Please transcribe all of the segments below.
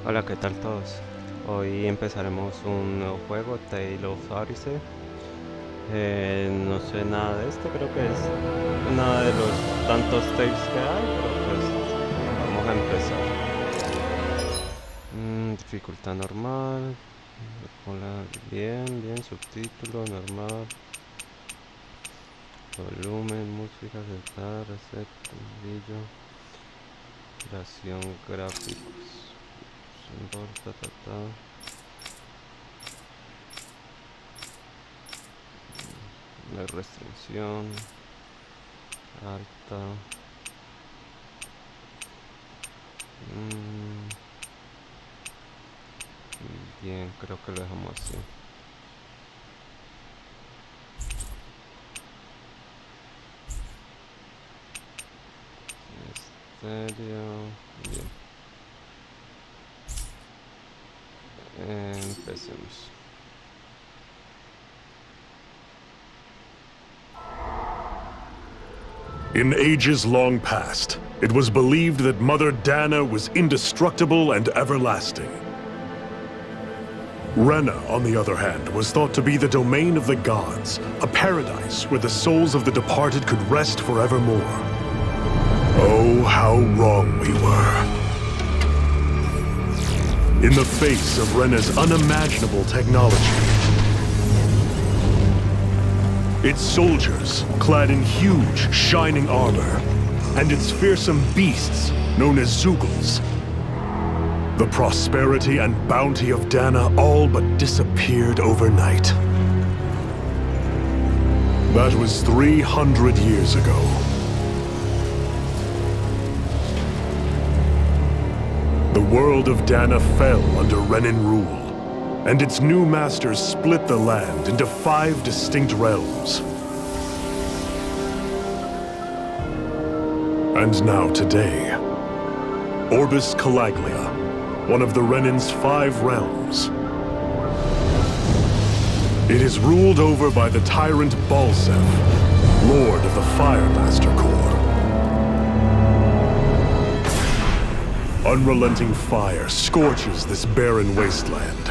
Hola, ¿qué tal todos? Hoy empezaremos un nuevo juego, Tale of Arise. No sé nada de esto, creo que es nada de los tantos Tales que hay, pero pues vamos a empezar. Dificultad normal. Hola, bien, subtítulo normal. Volumen, música, aceptar, reset, brillo, creación, gráficos. Symbol, la restricción alta. Mm, Bien, creo que lo dejamos así. Estéreo. Bien. Empecemos. In ages long past, it was believed that Mother Dana was indestructible and everlasting. Rena, on the other hand, was thought to be the domain of the gods, a paradise where the souls of the departed could rest forevermore. Oh, how wrong we were. In the face of Rena's unimaginable technology, its soldiers, clad in huge, shining armor, and its fearsome beasts, known as Zeugles. The prosperity and bounty of Dana all but disappeared overnight. That was 300 years ago. The world of Dana fell under Renan rule, and its new masters split the land into 5 distinct realms. And now today, Orbis Calaglia, one of the Renan's 5 realms. It is ruled over by the tyrant Balsef, Lord of the Fire Master Corps. Unrelenting fire scorches this barren wasteland.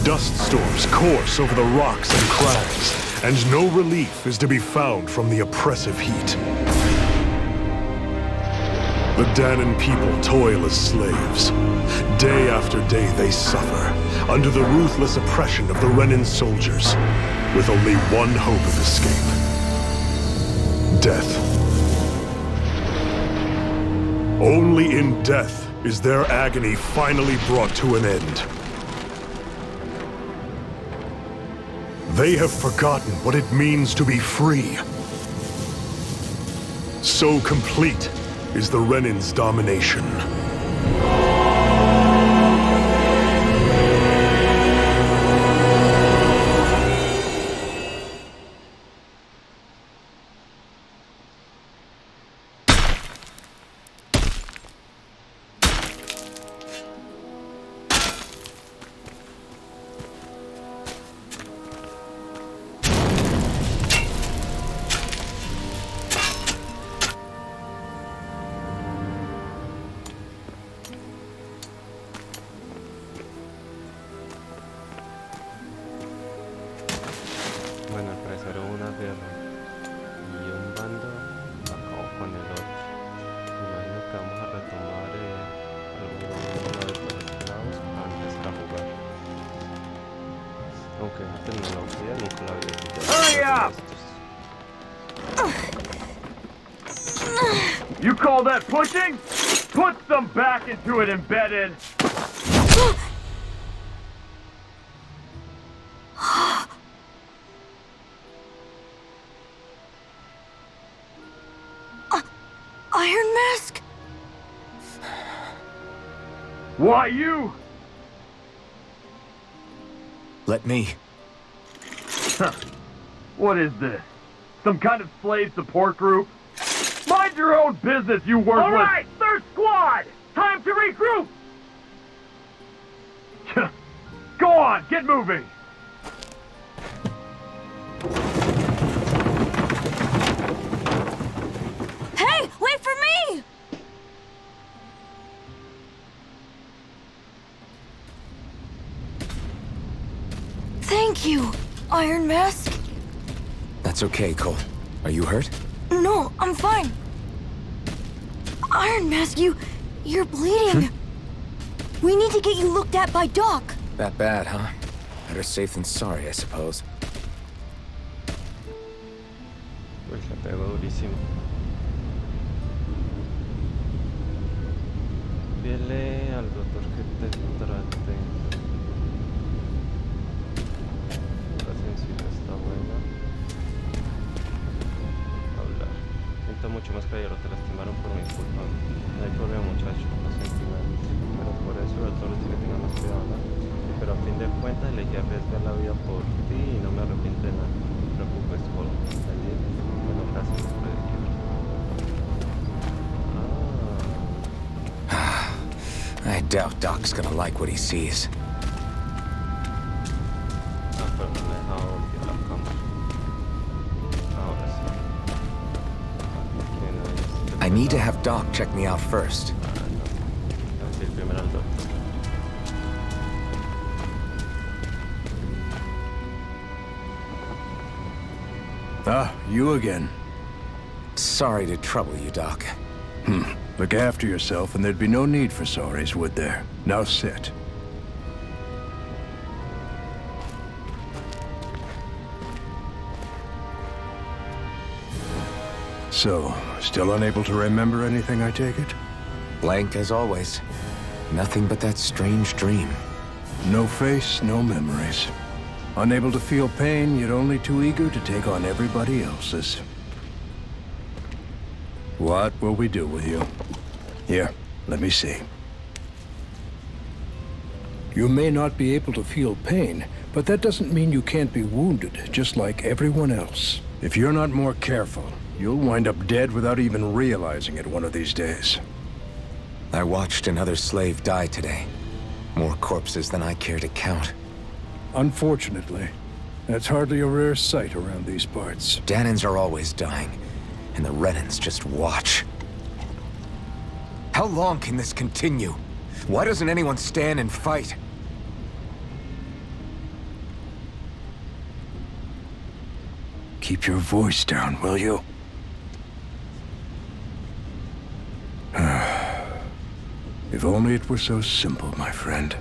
Dust storms course over the rocks and crags, and no relief is to be found from the oppressive heat. The Danan people toil as slaves. Day after day they suffer, under the ruthless oppression of the Renan soldiers, with only one hope of escape: death. Only in death is their agony finally brought to an end. They have forgotten what it means to be free. So complete is the Renan's domination. Bueno, al parecer hubo una guerra y un bando acabó con el otro. Me imagino que vamos a retomar alguno de los esclavos para empezar a jugar. Aunque esa tecnología nunca la había escuchado. Hurry up! You call that pushing? Put some back into it, embedded! Iron Mask? Why you? Let me. What is this? Some kind of slave support group? Mind your own business, you worthless! All right, third squad! Time to regroup! Go on, get moving! Hey, wait for me! Iron Mask? That's okay, Cole. Are you hurt? No, I'm fine. Iron Mask, you're bleeding. We need to get you looked at by Doc. That bad, huh? Better safe than sorry, I suppose. Pues le pegó durísimo. Pídele al doctor que te trate. La sensibilidad está buena. Hablar. Siento mucho más, caballero. Te lastimaron por mi culpa. No hay problema, muchacho. No siento nada. Pero por eso el doctor dice que tenga más cuidado, ¿no? Pero a fin de cuentas elegí arriesgar la vida por ti y no me arrepiento de nada. No te preocupes, Cole. Bueno, gracias por elegir. I doubt Doc's gonna like what he sees. Pero no me he dejado voltear la cámara. Ahora sí. ¿Quién es? I need to have Doc check me out first. Así el primero al doctor. Ah, you again. Sorry to trouble you, Doc. Look after yourself, and there'd be no need for sorries, would there? Now sit. So, still unable to remember anything, I take it? Blank as always. Nothing but that strange dream. No face, no memories. Unable to feel pain, yet only too eager to take on everybody else's. What will we do with you? Here, let me see. You may not be able to feel pain, but that doesn't mean you can't be wounded, just like everyone else. If you're not more careful, you'll wind up dead without even realizing it one of these days. I watched another slave die today. More corpses than I care to count. Unfortunately, that's hardly a rare sight around these parts. Danans are always dying, and the Renans just watch. How long can this continue? Why doesn't anyone stand and fight? Keep your voice down, will you? If only it were so simple, my friend.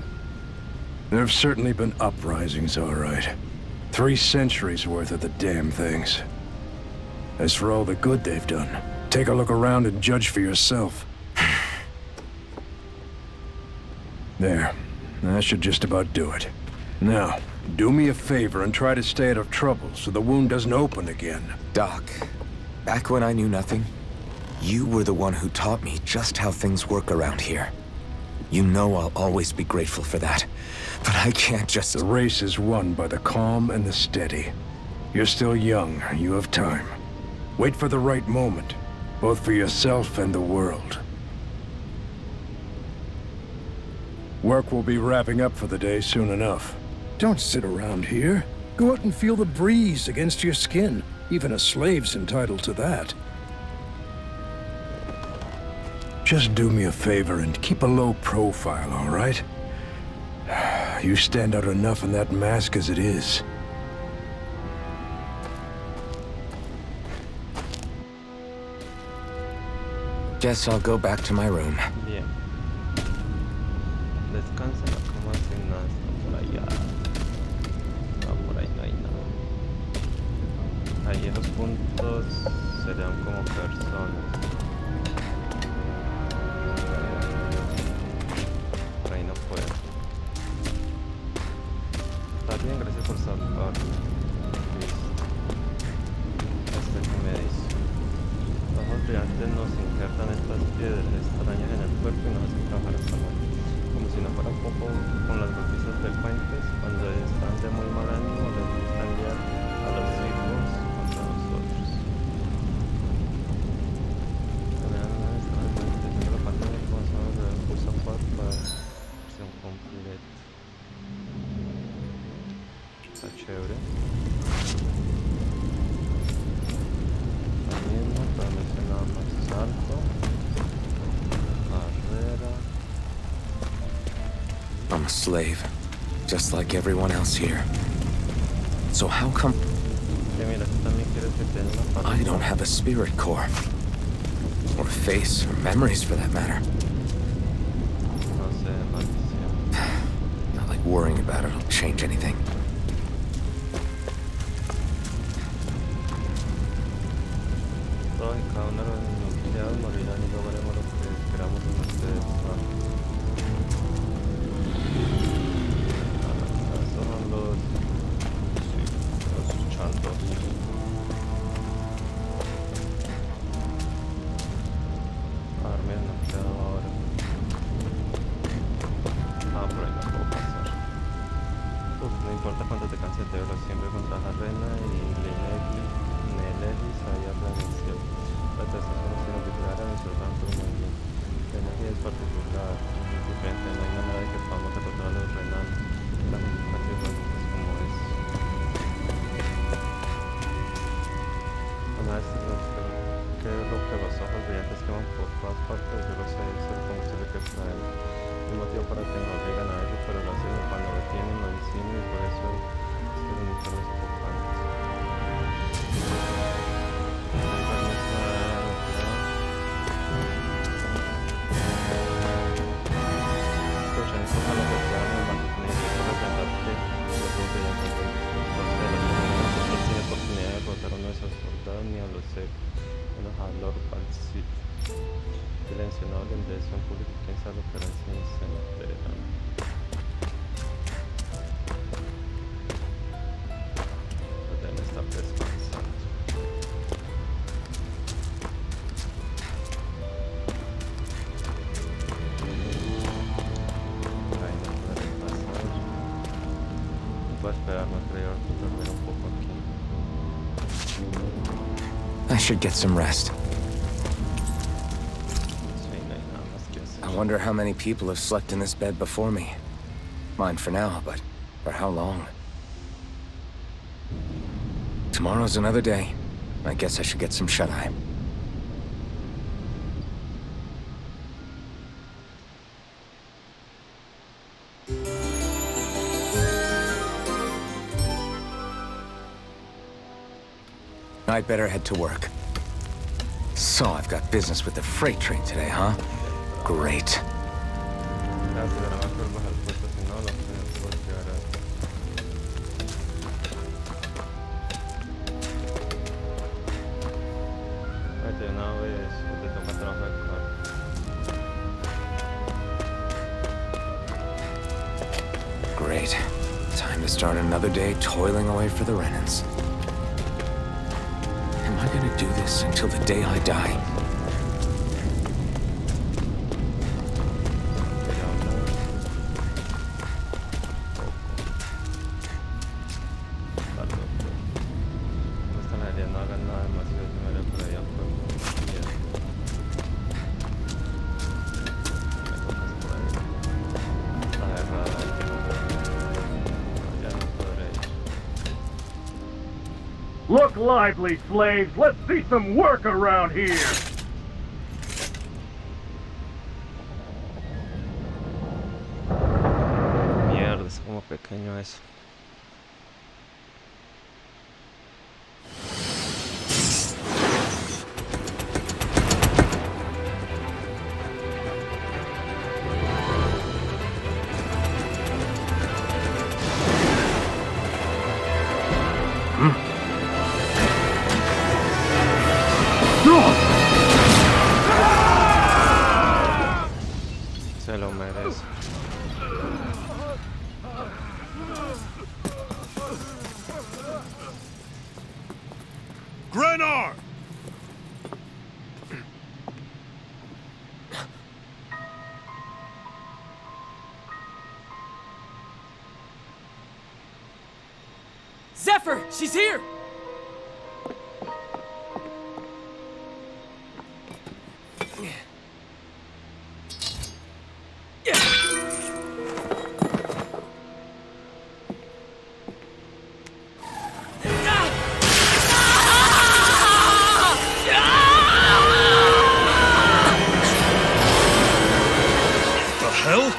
There have certainly been uprisings, all right. 3 centuries worth of the damn things. As for all the good they've done, take a look around and judge for yourself. There. That should just about do it. Now, do me a favor and try to stay out of trouble so the wound doesn't open again. Doc, back when I knew nothing, you were the one who taught me just how things work around here. You know I'll always be grateful for that. But I can't just... The race is won by the calm and the steady. You're still young. You have time. Wait for the right moment, both for yourself and the world. Work will be wrapping up for the day soon enough. Don't sit around here. Go out and feel the breeze against your skin. Even a slave's entitled to that. Just do me a favor and keep a low profile, all right? You stand out enough in that mask as it is. Guess I'll go back to my room. Bien. Descansa en la cama sin nada. Está por allá. No, por ahí no hay nada. Ahí esos puntos serían como personas. Por ahí no puedo. Está bien, gracias por salvarme. Listo. Este que me dice. Los ojos brillantes nos injertan estas piedras extrañas en el cuerpo y nos hacen trabajar esta noche. Como si no fuera poco con las noticias frecuentes, cuando están de muy mal ánimo les gusta enviar a los hijos contra nosotros. La pantalla de pulsa 4 para versión completa. Está chévere. También para mencionar más salto, carrera. I'm a slave, just like everyone else here. So how come Que mira, tú también quieres que te den una I parte. don't have a spirit core? Or a face, or memories for that matter. No sé, maldición. Not like worrying about it'll change anything. Todos y cada uno de los niños criados morirán y luego haremos lo que esperamos de ustedes. Esos son los... Sí, los chantos. A ver, mira, no quedo ahora. Ah, por ahí no puedo pasar. Uf, no importa cuánto te canses de verlo, siempre contra la reina y Nelelis ahí habla en el cielo. Las estaciones se nos vigilarán y surcan por un movimiento. La energía es particular, es diferente, no hay manera de que podamos recordar a los renanos. La música es como es. Una vez que los ojos brillantes que van por todas partes, yo lo sé, es el combustible que extraen. No hay motivo para que nos obligan a ello, pero lo hacen y cuando lo tienen lo encienden y por eso es un uniforme sofocante. Escuchen, estos son los que quedan en Mantener, es la verdad que los ojos brillantes de nosotros tiene oportunidad de derrotar a uno de esos soldados ni a los menos a Lord Balsit. Silencio, no hablen de eso en público, quién sabe lo que harán si se enteran. Pues deben estar descansando. Ahí no podré pasar. Voy a esperar, no creo, dormir un poco aquí. I should get some rest. Sí, no hay nada más que hacer. I wonder how many people have slept in this bed before me. Mine for now, but for how long? Tomorrow's another day. I guess I should get some shut-eye. I'd better head to work. So I've got business with the freight train today, huh? Great. Gracias, era más por bajar puestos, si no, lo podemos voltear a... Vete una vez, te toca trabajar con... Great. Time to start another day toiling away for the Renans. Am I gonna do this until the day I die? No hagan nada demasiado, se me haré por allá por y me tocas por ahí. Está cerrada ahí. No, ya no podré ir. Look lively, slaves. Let's see some work around here. Mierda, es como pequeño eso. Se lo merece. Grenar! Zephyr! She's here! The hell?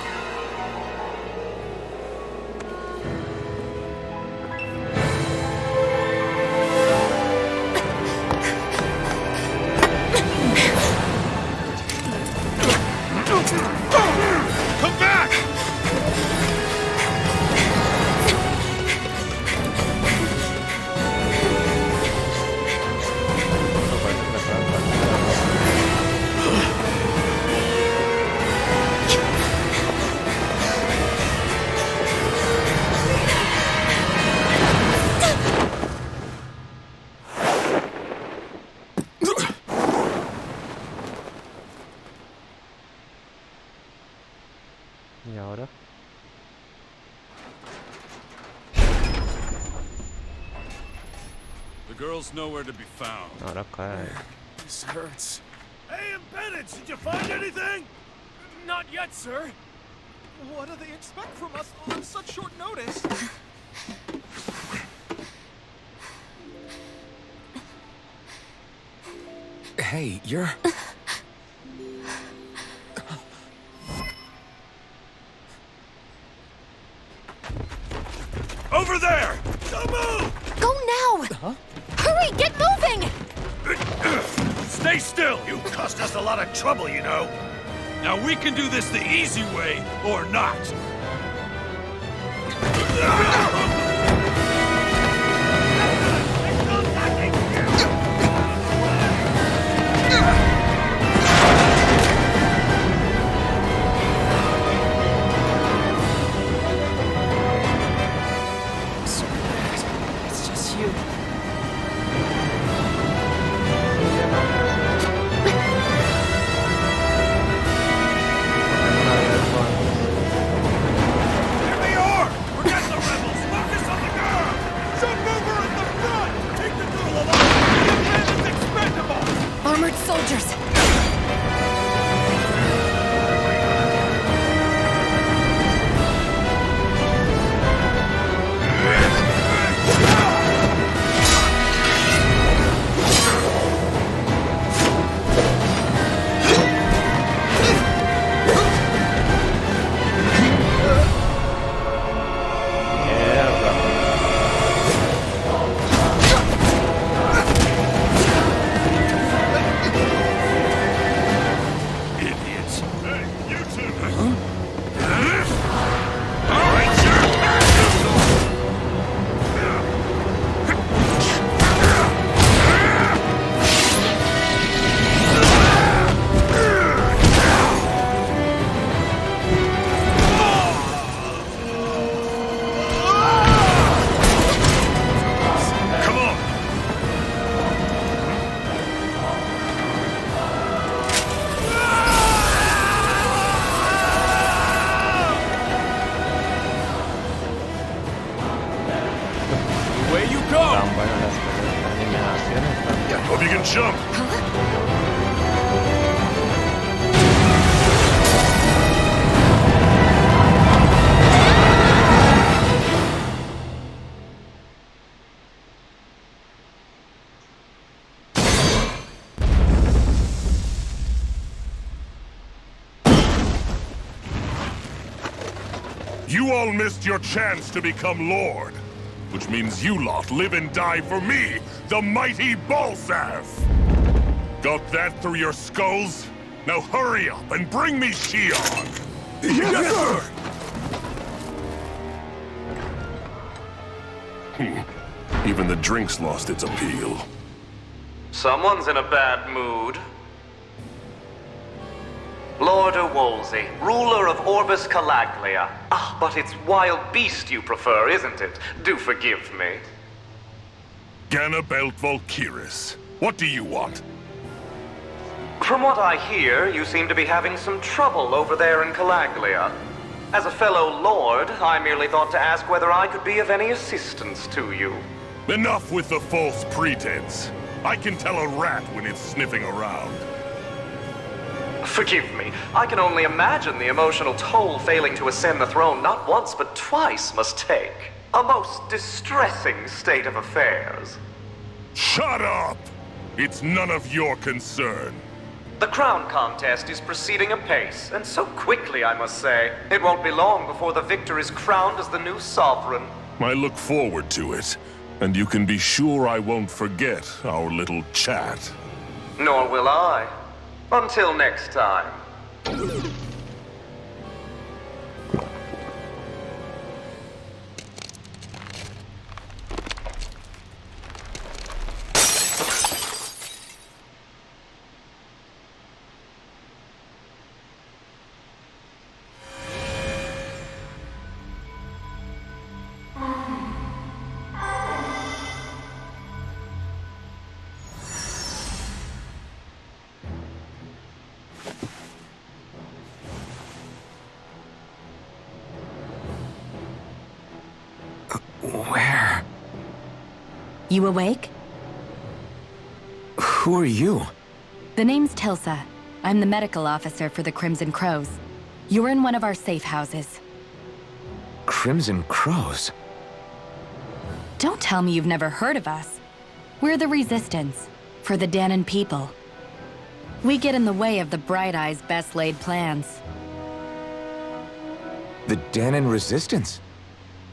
girl's nowhere to be found. Ahora cae. This hurts. Hey, Bennett, did you find anything? Not yet, sir. What do they expect from us on such short notice? Hey, you're... Over there! Don't move! Go now! Huh? Hurry, get moving! Stay still! You cost us a lot of trouble, you know. Now we can do this the easy way, or not. So bad. It's just you. Here they are! Forget the rebels! Focus on the girl! Jump over at the front! Take the girl along! The man is expendable! Armored soldiers! Idiots! Hey, you two! All right, sir! Come on! Away you go! Tan buenas las animaciones. Hope you can jump. You all missed your chance to become Lord. Which means you lot live and die for me, the mighty Balsav! Got that through your skulls? Now hurry up and bring me Shion! Yes, sir! Even the drink's lost its appeal. Someone's in a bad mood. Lord Wolsey, ruler of Orbis Calaglia. Ah, but it's wild beast you prefer, isn't it? Do forgive me. Ganabelt Volkiris, what do you want? From what I hear, you seem to be having some trouble over there in Calaglia. As a fellow lord, I merely thought to ask whether I could be of any assistance to you. Enough with the false pretense. I can tell a rat when it's sniffing around. Forgive me. I can only imagine the emotional toll failing to ascend the throne not once but twice must take. A most distressing state of affairs. Shut up! It's none of your concern. The crown contest is proceeding apace, and so quickly, I must say. It won't be long before the victor is crowned as the new sovereign. I look forward to it, and you can be sure I won't forget our little chat. Nor will I. Until next time. Where? You awake? Who are you? The name's Tilsa. I'm the medical officer for the Crimson Crows. You're in one of our safe houses. Crimson Crows? Don't tell me you've never heard of us. We're the Resistance, for the Danon people. We get in the way of the Bright Eye's best-laid plans. The Danon Resistance?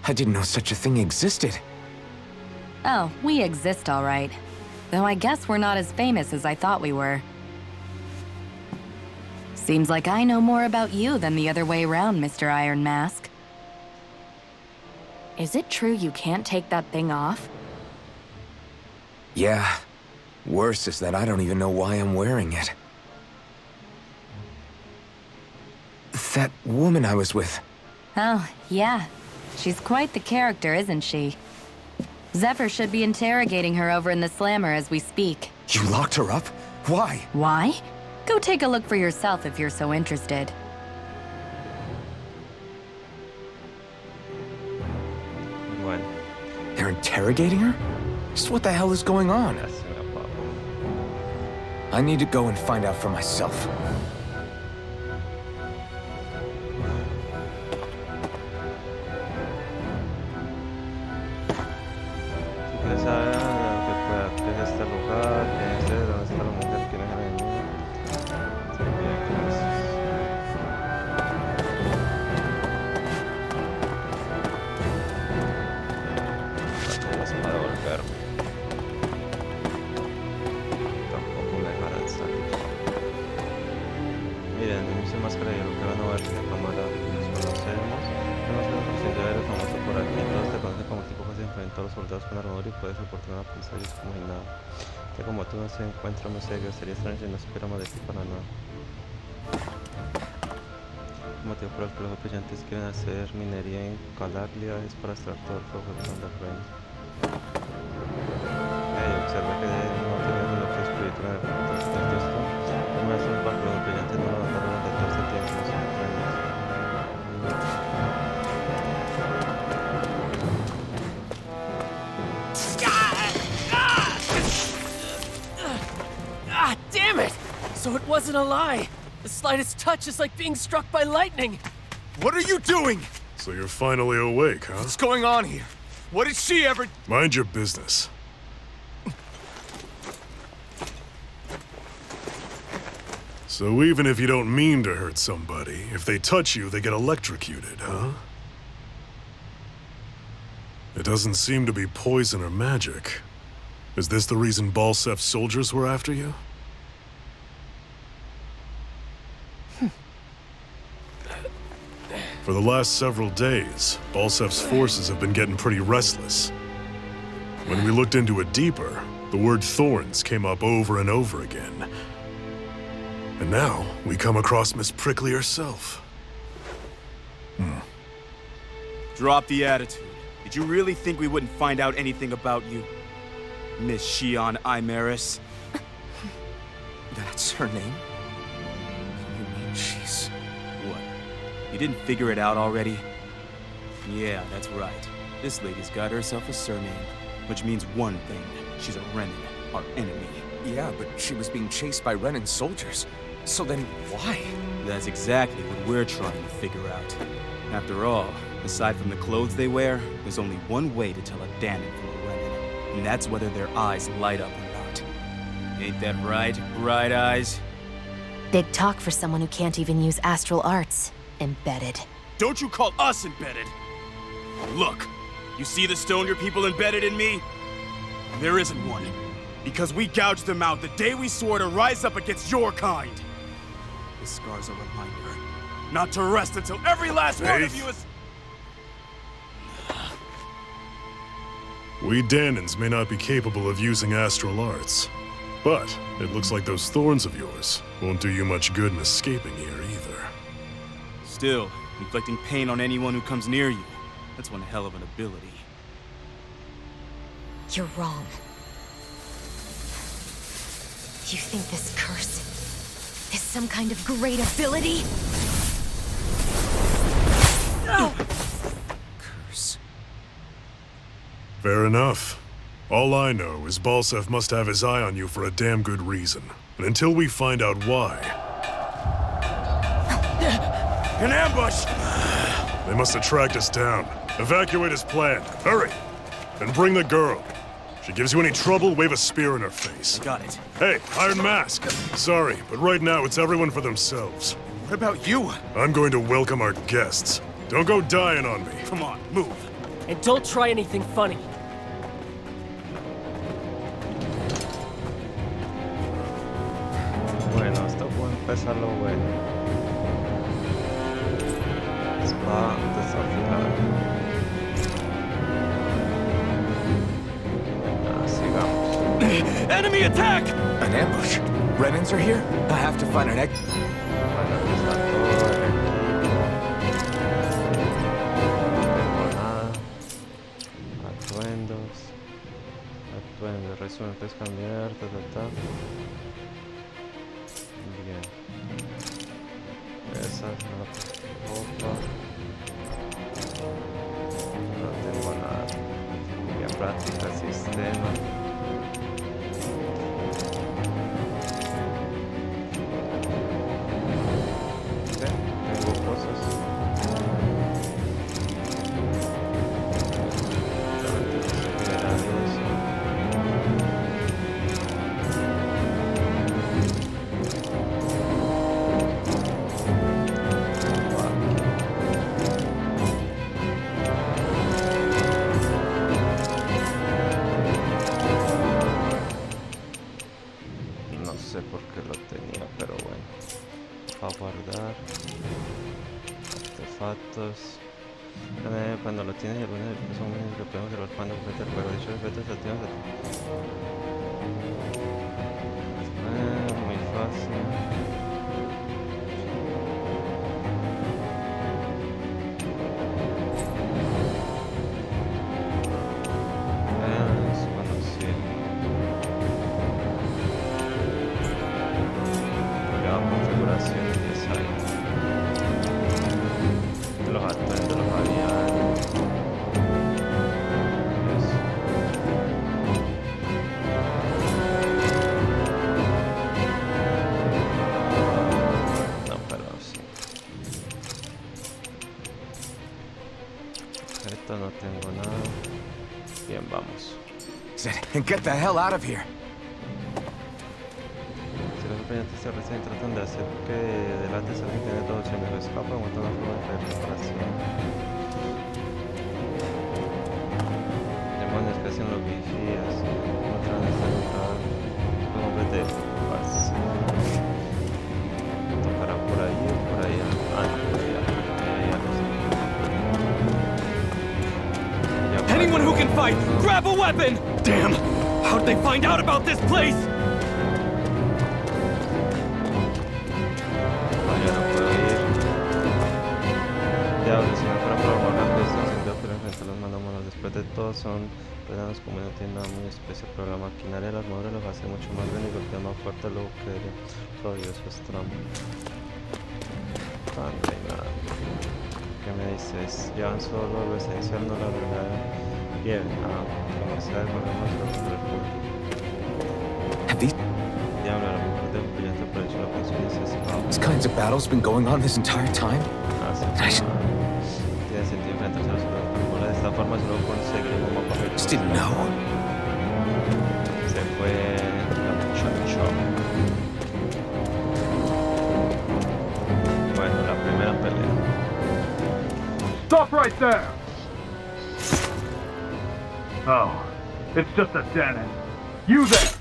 I didn't know such a thing existed. Oh, we exist all right. Though I guess we're not as famous as I thought we were. Seems like I know more about you than the other way around, Mr. Iron Mask. Is it true you can't take that thing off? Yeah. Worse is that I don't even know why I'm wearing it. That woman I was with. Oh, yeah. She's quite the character, isn't she? Zephyr should be interrogating her over in the Slammer as we speak. You locked her up? Why? Why? Go take a look for yourself if you're so interested. Bueno, They're interrogating her? Just what the hell is going on? ya se me apagó. I need to go and find out for myself. Si quieres saber qué es este lugar, quién es él, dónde está la mujer, quién es el enemigo. Sí, bien, gracias para devolverme. Tampoco me dejarán salir. Miren, inicio más creído que van a ver la cámara. Nos conocemos. Hemos sido presidente de famoso por aquí. Todos te conocen como tipo que se enfrentó a los soldados con armadura y puedes soportar una paliza y es como si nada. Que como tú no se encuentra muy serio, sería extraño si no supiéramos de ti para nada. El motivo por el que los brillantes quieren hacer minería en Calaglia es para extraer todo el fuego de la reina. Observa que no tiene lo que espíritu en el texto. No me hace un par de los brillantes no lo notaron durante todo este tiempo, no son premios. Ah, damn it! So it wasn't a lie. The slightest touch is like being struck by lightning. What are you doing? So you're finally awake, huh? What's going on here? What did she ever... Mind your business. So even if you don't mean to hurt somebody, if they touch you, they get electrocuted, huh? It doesn't seem to be poison or magic. Is this the reason Balsef's soldiers were after you? For the last several days, Balsef's forces have been getting pretty restless. When we looked into it deeper, the word thorns came up over and over again. And now, we come across Miss Prickly herself. Drop the attitude. Did you really think we wouldn't find out anything about you? Miss Shion Imaris? That's her name? You mean she's... What? You didn't figure it out already? Yeah, that's right. This lady's got herself a surname, which means one thing. She's a Renin, our enemy. Yeah, but she was being chased by Renin soldiers. So then, why? That's exactly what we're trying to figure out. After all, aside from the clothes they wear, there's only one way to tell a Danon from a Renin, and that's whether their eyes light up or not. Ain't that right, Bright Eyes? Big talk for someone who can't even use astral arts. Embedded. Don't you call us embedded! Look, you see the stone your people embedded in me? There isn't one. Because we gouged them out the day we swore to rise up against your kind. This scar's a reminder. Not to rest until every last one of you is... We Danons may not be capable of using astral arts, but it looks like those thorns of yours won't do you much good in escaping here either. Still, inflicting pain on anyone who comes near you, that's one hell of an ability. You're wrong. You think this curse is some kind of great ability? Curse. Fair enough. All I know is Balsev must have his eye on you for a damn good reason. And until we find out why... An ambush! They must have tracked us down. Evacuate as planned. Hurry! And bring the girl. If she gives you any trouble, wave a spear in her face. Got it. Hey, Iron Mask! Sorry, but right now it's everyone for themselves. What about you? I'm going to welcome our guests. Don't go dying on me. Come on, move. And don't try anything funny. Bueno, esto puede empezar lo bueno. Está desafiado. Sigamos. Enemy attack! An ambush? Renans are here? I have to find an egg. Bueno, aquí está todo el equipo. No tengo nada. Atuendos. Atuendos. Resumen, pesca, cambiar, Bien. Esa es la ropa. No tengo nada. Bien, práctica, sistema. Tengo cosas. No sé por qué lo tenía, pero bueno. Para guardar. Artefactos. Cuando lo tienes y algunos efectos son únicos que podemos observar cuando completa el juego. Dichos efectos se activan. Muy fácil. Bueno, sí. La configuración y es ahí. De los atuendos, de los variables. Eso. No, pero sí. Esto no tengo nada. Bien, vamos. And get the hell out of here. Si los oponentes se reciben, tratan de hacer que delante se tiene dos opciones: o escapa o encuentra una forma de preparación. Demonios que hacen los vigías. Encuentran este lugar. Hombres de paz. Tocará por ahí o por allá. Ah, no, por allá. Ya lo sé. Ya por Anyone allá. who can fight, grab a weapon! Damn! How'd they find out about this place? No, ya no puedo ir. Diablo, si no fuera por amor a Cristo, sin duda, pero enfrentar los mandamos. Después de todo, son pedanos como no tienen nada muy especial, pero la maquinaria de las armadura los hace mucho más bien y golpea más fuerte lo que todavía eso es trampa. No hay nada. ¿Qué me dices? Llevan solo lo esencial, no la verdad. Bien, como sea, volvemos a por el público. Diablo, a lo mejor de brillante aprovecho la función y se escapa. These kinds of battles been going on this entire time? Tiene sentido enfrentarse a los soldados. De esta forma solo conseguiremos un mapa. Just didn't know. Se fue la muchacha. Bueno, la primera pelea. Stop right there! Oh, it's just a Denon. You there!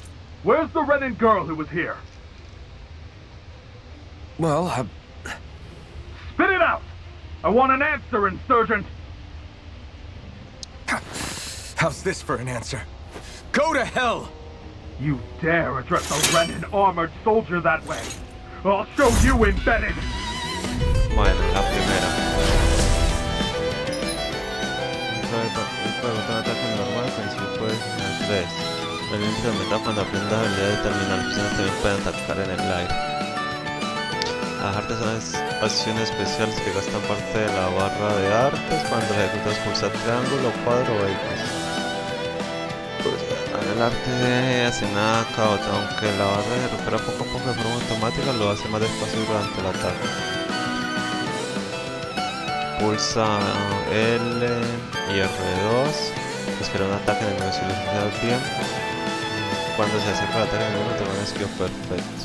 Where's the Renan girl who was here? Well, Spit it out! I want an answer, Insurgent! how's this for an answer? Go to hell! You dare address a Renan armored soldier that way? I'll show you embedded! Bueno, la primera. El juego te ataque normal, principio puedes las 3. El inicio de meta cuando aprendas la habilidad de terminal, opciones también pueden atacar en el aire. Las artes son acciones especiales que gastan parte de la barra de artes cuando ejecutas pulsar triángulo, cuadro o X. el arte hace nada caótico, aunque la barra se recupera poco a poco de forma automática, lo hace más despacio durante el ataque. Pulsa L y R2, pues crea un ataque enemigo si lo usas bien. Cuando se acerca el ataque enemigo te da un esquivo perfecto.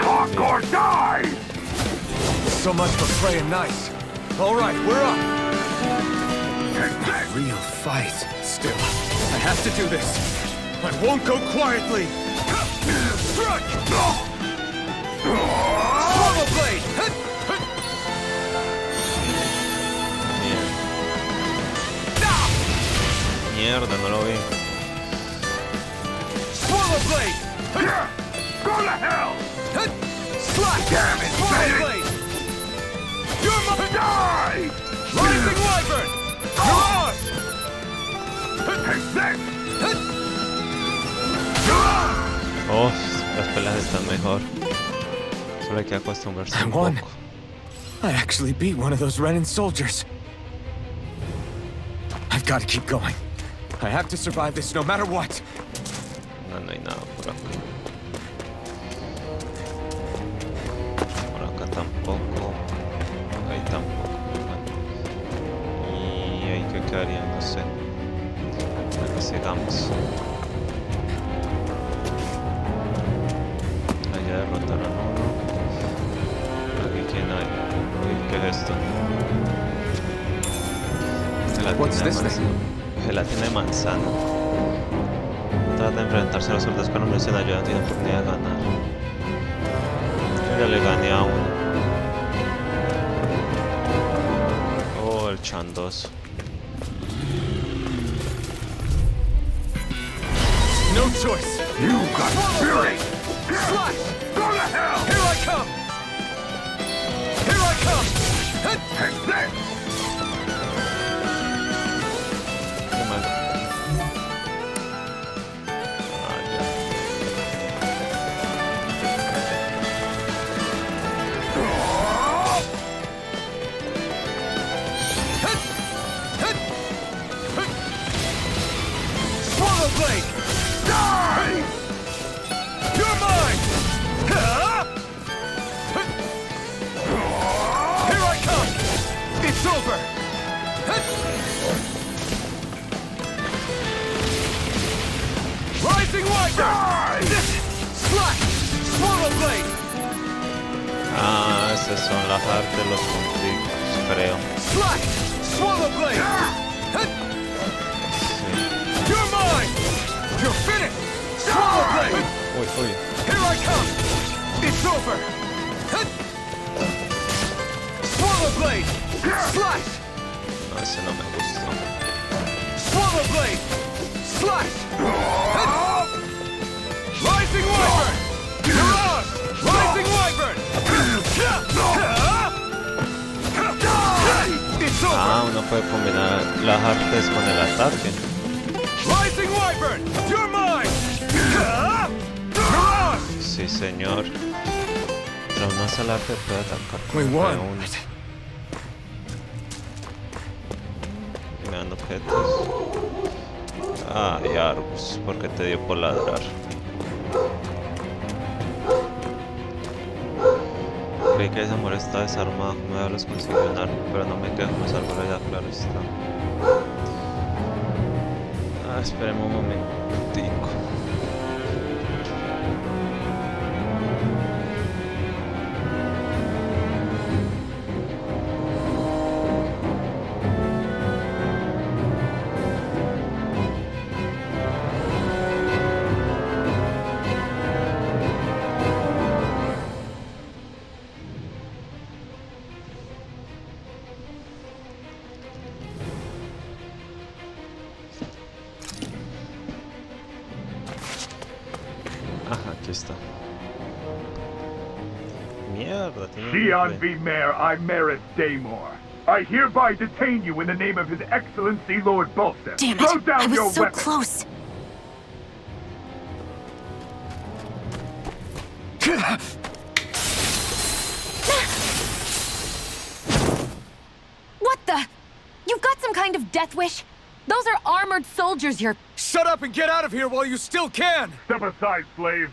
Talk or die! So much for playing nice. All right, we're up. A real fight. Still, I have to do this. I won't go quietly! Strike! Swallow blade! Mierda, no lo vi. Swallow blade! Go to hell! Slash! Damn it, Swallow Betty! blade! You're die! Rising wyvern! Mirage! Take this! Oh, las peleas están mejor. Solo hay que acostumbrarse un won. poco. I actually beat one of those Renin soldiers. I've got to keep going. I have to survive this no matter what. No, no hay nada por acá. Por acá tampoco. Ahí tampoco. Y ahí que quedaría, no sé. Bueno, sigamos. Allá derrotaron a uno. Aquí quién hay. Uy, ¿qué es esto? What's this Gelatina de thing? manzana. Gelatina de manzana. Trata de enfrentarse a los soldados con una escena, yo no tiene oportunidad de ganar. Yo ya le gané a uno. Oh, el chandoso. No choice. You got spirit! Slash! Go to hell! Here I come! Here I come! Take this! Qué mal. Ah, ya. Swallow blade! Die! You're mine! Here I come! It's over! Rising wyvern! Slash! Swallow blade! Ah, esas son las artes de los conflictos, creo. Slash! Swallow blade! Sí. You're mine! You're finished! Swallow blade! Uy, uy. Here I come! It's over! Swallow blade! Slash! No, ese no me gustó. Swallow blade! Slash! Rising wyvern! Mirage! Rising wyvern! It's over! Ah, uno puede combinar las artes con el ataque. Rising wyvern! You're mine! Mirage! Sí, señor. Pero no es el arte puede atacar con We won. uno. Y me dan objetos. Ah, y Argus, porque te dio por ladrar. Creí que ese amor está desarmado, me los consiguió un arma, pero no me quejo, me salvo la vida, claro está. Ah, esperemos un momentico. Ajá, aquí está. Mierda, tiene un Xi'an rifle. V. Mayor, I Merit Daymore. I hereby detain you in the name of His Excellency Lord Bolster. Damn Throw it! down I your was so weapon. close. What the? You've got some kind of death wish? Those are armored soldiers you're Shut up and get out of here while you still can! Step aside, slave.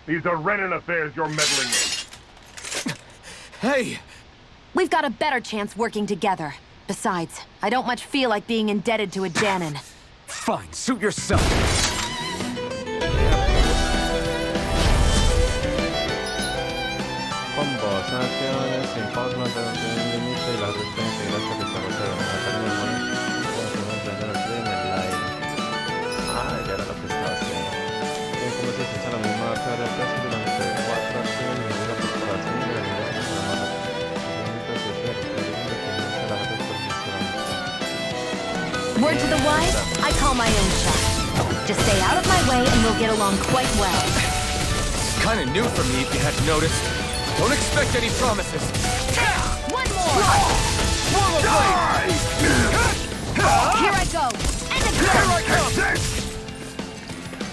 These are Renan affairs you're meddling in. Hey! We've got a better chance working together. Besides, I don't much feel like being indebted to a Danon. Fine, suit yourself. Conversaciones, informes de un límite y la ruta integral que se agote de una tarde en el aire. Ah, ya era lo que estaba haciendo. Bien, como si se echa la misma cara de precio durante 4 acciones de una corporación y de la vida que se llama Word to the wise, I call my own shot. Just stay out of my way and we'll get along quite well. It's kinda new for me if you hadn't noticed. Don't expect any promises. One more! Here I go! And again! Here I come!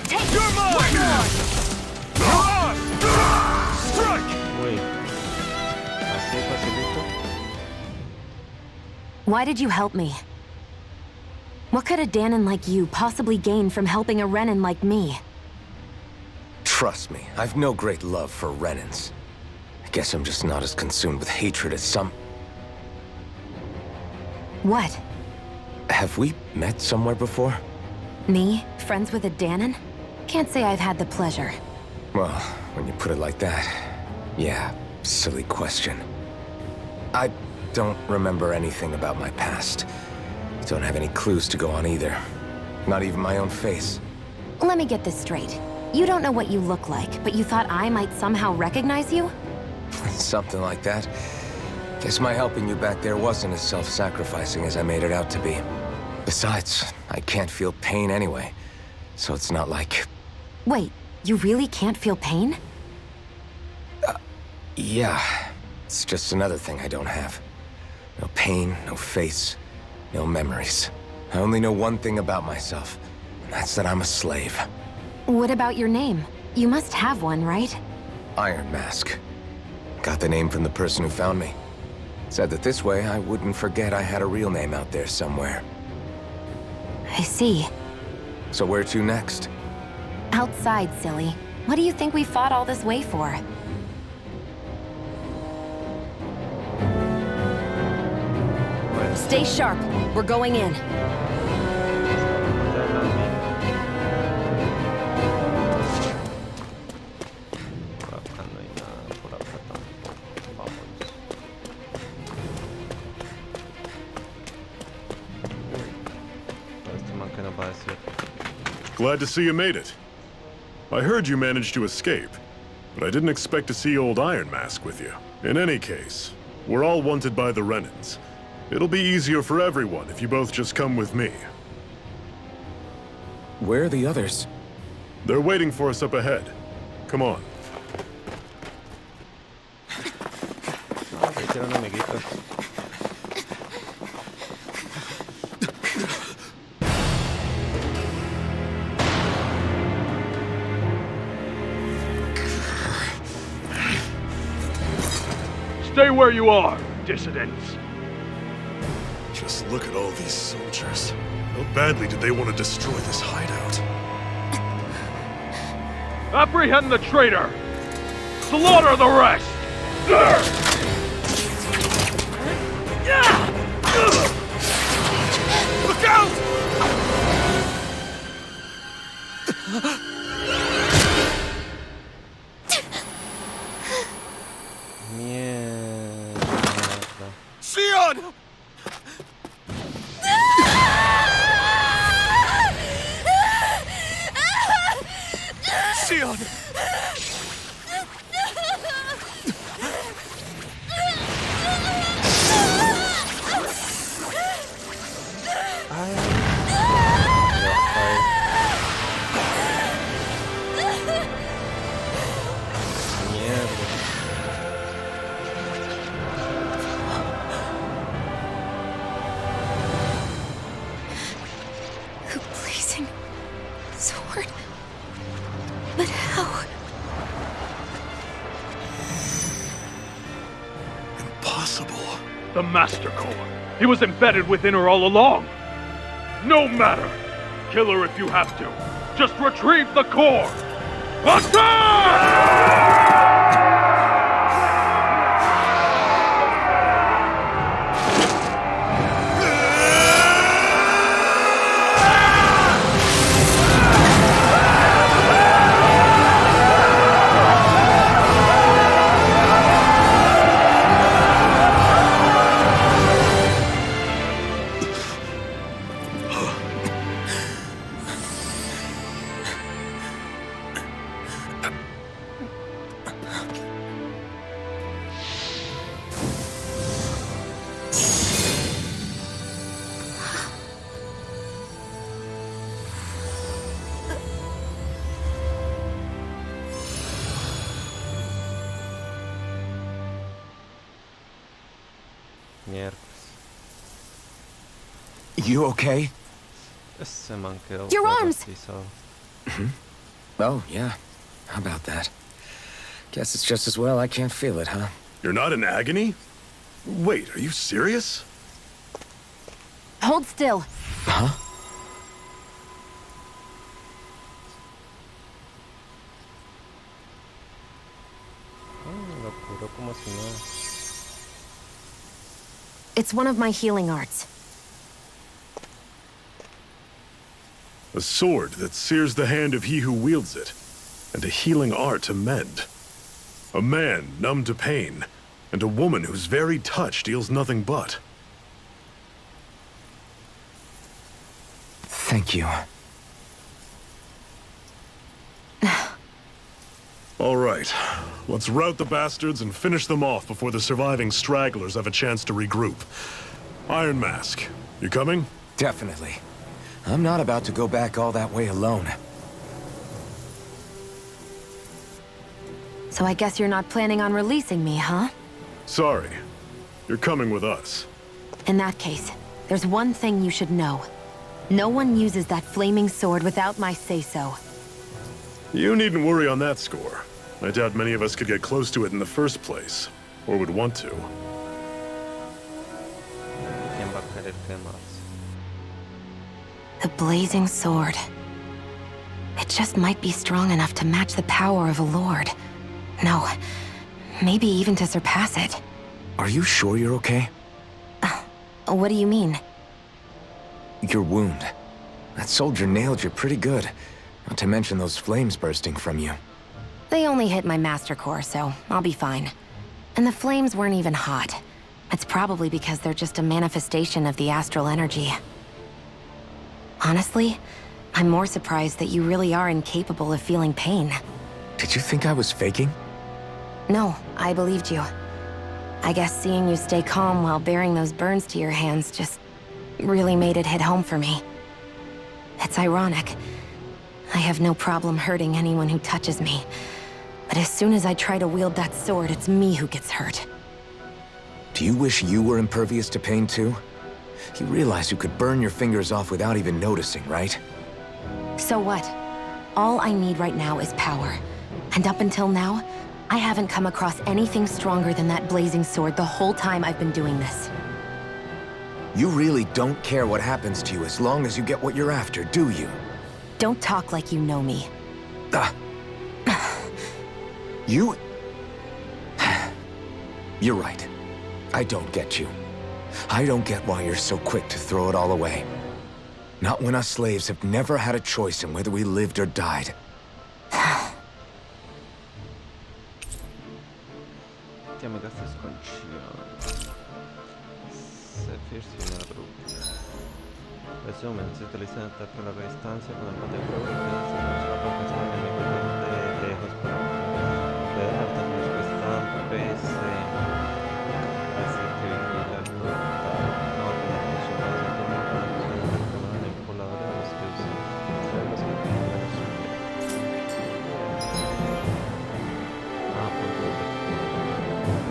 Take You're mine! one more! You're on! Strike! Uy, así facilito. Why did you help me? What could a Danon like you possibly gain from helping a Renan like me? Trust me, I've no great love for Renans. I guess I'm just not as consumed with hatred as some... What? Have we met somewhere before? Me? Friends with a Danon? Can't say I've had the pleasure. Well, when you put it like that, yeah, silly question. I don't remember anything about my past. Don't have any clues to go on either. Not even my own face. Let me get this straight. You don't know what you look like, but you thought I might somehow recognize you? Something like that. Guess my helping you back there wasn't as self-sacrificing as I made it out to be. Besides, I can't feel pain anyway, so it's not like... Wait, you really can't feel pain? Yeah. It's just another thing I don't have. No pain, no face, no memories. I only know one thing about myself, and that's that I'm a slave. What about your name? You must have one, right? Iron Mask. Got the name from the person who found me. Said that this way I wouldn't forget I had a real name out there somewhere. I see. So where to next? Outside, silly. What do you think we fought all this way for? Stay sharp. We're going in. Por acá no hay nada, por acá tampoco. Vámonos. Este man que nos va a decir. Glad to see you made it. I heard you managed to escape, but I didn't expect to see old Iron Mask with you. In any case, we're all wanted by the Renans. It'll be easier for everyone if you both just come with me. Where are the others? They're waiting for us up ahead. Come on. Ah, se hicieron amiguitos. Stay where you are, dissidents. Just look at all these soldiers. How badly did they want to destroy this hideout? Apprehend the traitor! Slaughter the rest! Look out! Mierda. Sion! Sion! A blazing sword. But how? Impossible. The Master Core. He was embedded within her all along. No matter. kill her if you have to. Just retrieve the core. Attack! Miércoles. You okay? Ese man quedó Your arms! paralizado. Oh, yeah. How about that? Guess it's just as well I can't feel it, huh? You're not in agony? Wait, are you serious? Hold still. Huh? Lo curó como si nada. It's one of my healing arts. A sword that sears the hand of he who wields it, and a healing art to mend. A man numb to pain, and a woman whose very touch deals nothing but. Thank you. All right, let's rout the bastards and finish them off before the surviving stragglers have a chance to regroup. Iron Mask, you coming? Definitely. I'm not about to go back all that way alone. So I guess you're not planning on releasing me, huh? Sorry, you're coming with us. In that case, there's one thing you should know. No one uses that flaming sword without my say-so. You needn't worry on that score. I doubt many of us could get close to it in the first place, or would want to. ¿Quién va a querer quemarse? The blazing sword. It just might be strong enough to match the power of a lord. No, maybe even to surpass it. Are you sure you're okay? What do you mean? Your wound. That soldier nailed you pretty good. Not to mention those flames bursting from you. They only hit my master core, so I'll be fine. And the flames weren't even hot. It's probably because they're just a manifestation of the astral energy. Honestly, I'm more surprised that you really are incapable of feeling pain. Did you think I was faking? No, I believed you. I guess seeing you stay calm while bearing those burns to your hands just really made it hit home for me. It's ironic. I have no problem hurting anyone who touches me. But as soon as I try to wield that sword, it's me who gets hurt. Do you wish you were impervious to pain too? You realize you could burn your fingers off without even noticing, right? So what? All I need right now is power. And up until now, I haven't come across anything stronger than that blazing sword the whole time I've been doing this. You really don't care what happens to you as long as you get what you're after, do you? Don't talk like you know me. You... You're right. I don't get you. I don't get why you're so quick to throw it all away. Not when us slaves have never had a choice in whether we lived or died. Que me gastes con Zephyr sin la grupo. Resumen, se utiliza en ataque a larga distancia con el bote de fuego que se usa para alcanzar al enemigo de lejos para ver altas respuestas PC. Así que vigila el no ordenar resultados de turno para que puedan reclamar manipuladores de los que usan. Sabemos que tienen menos suerte.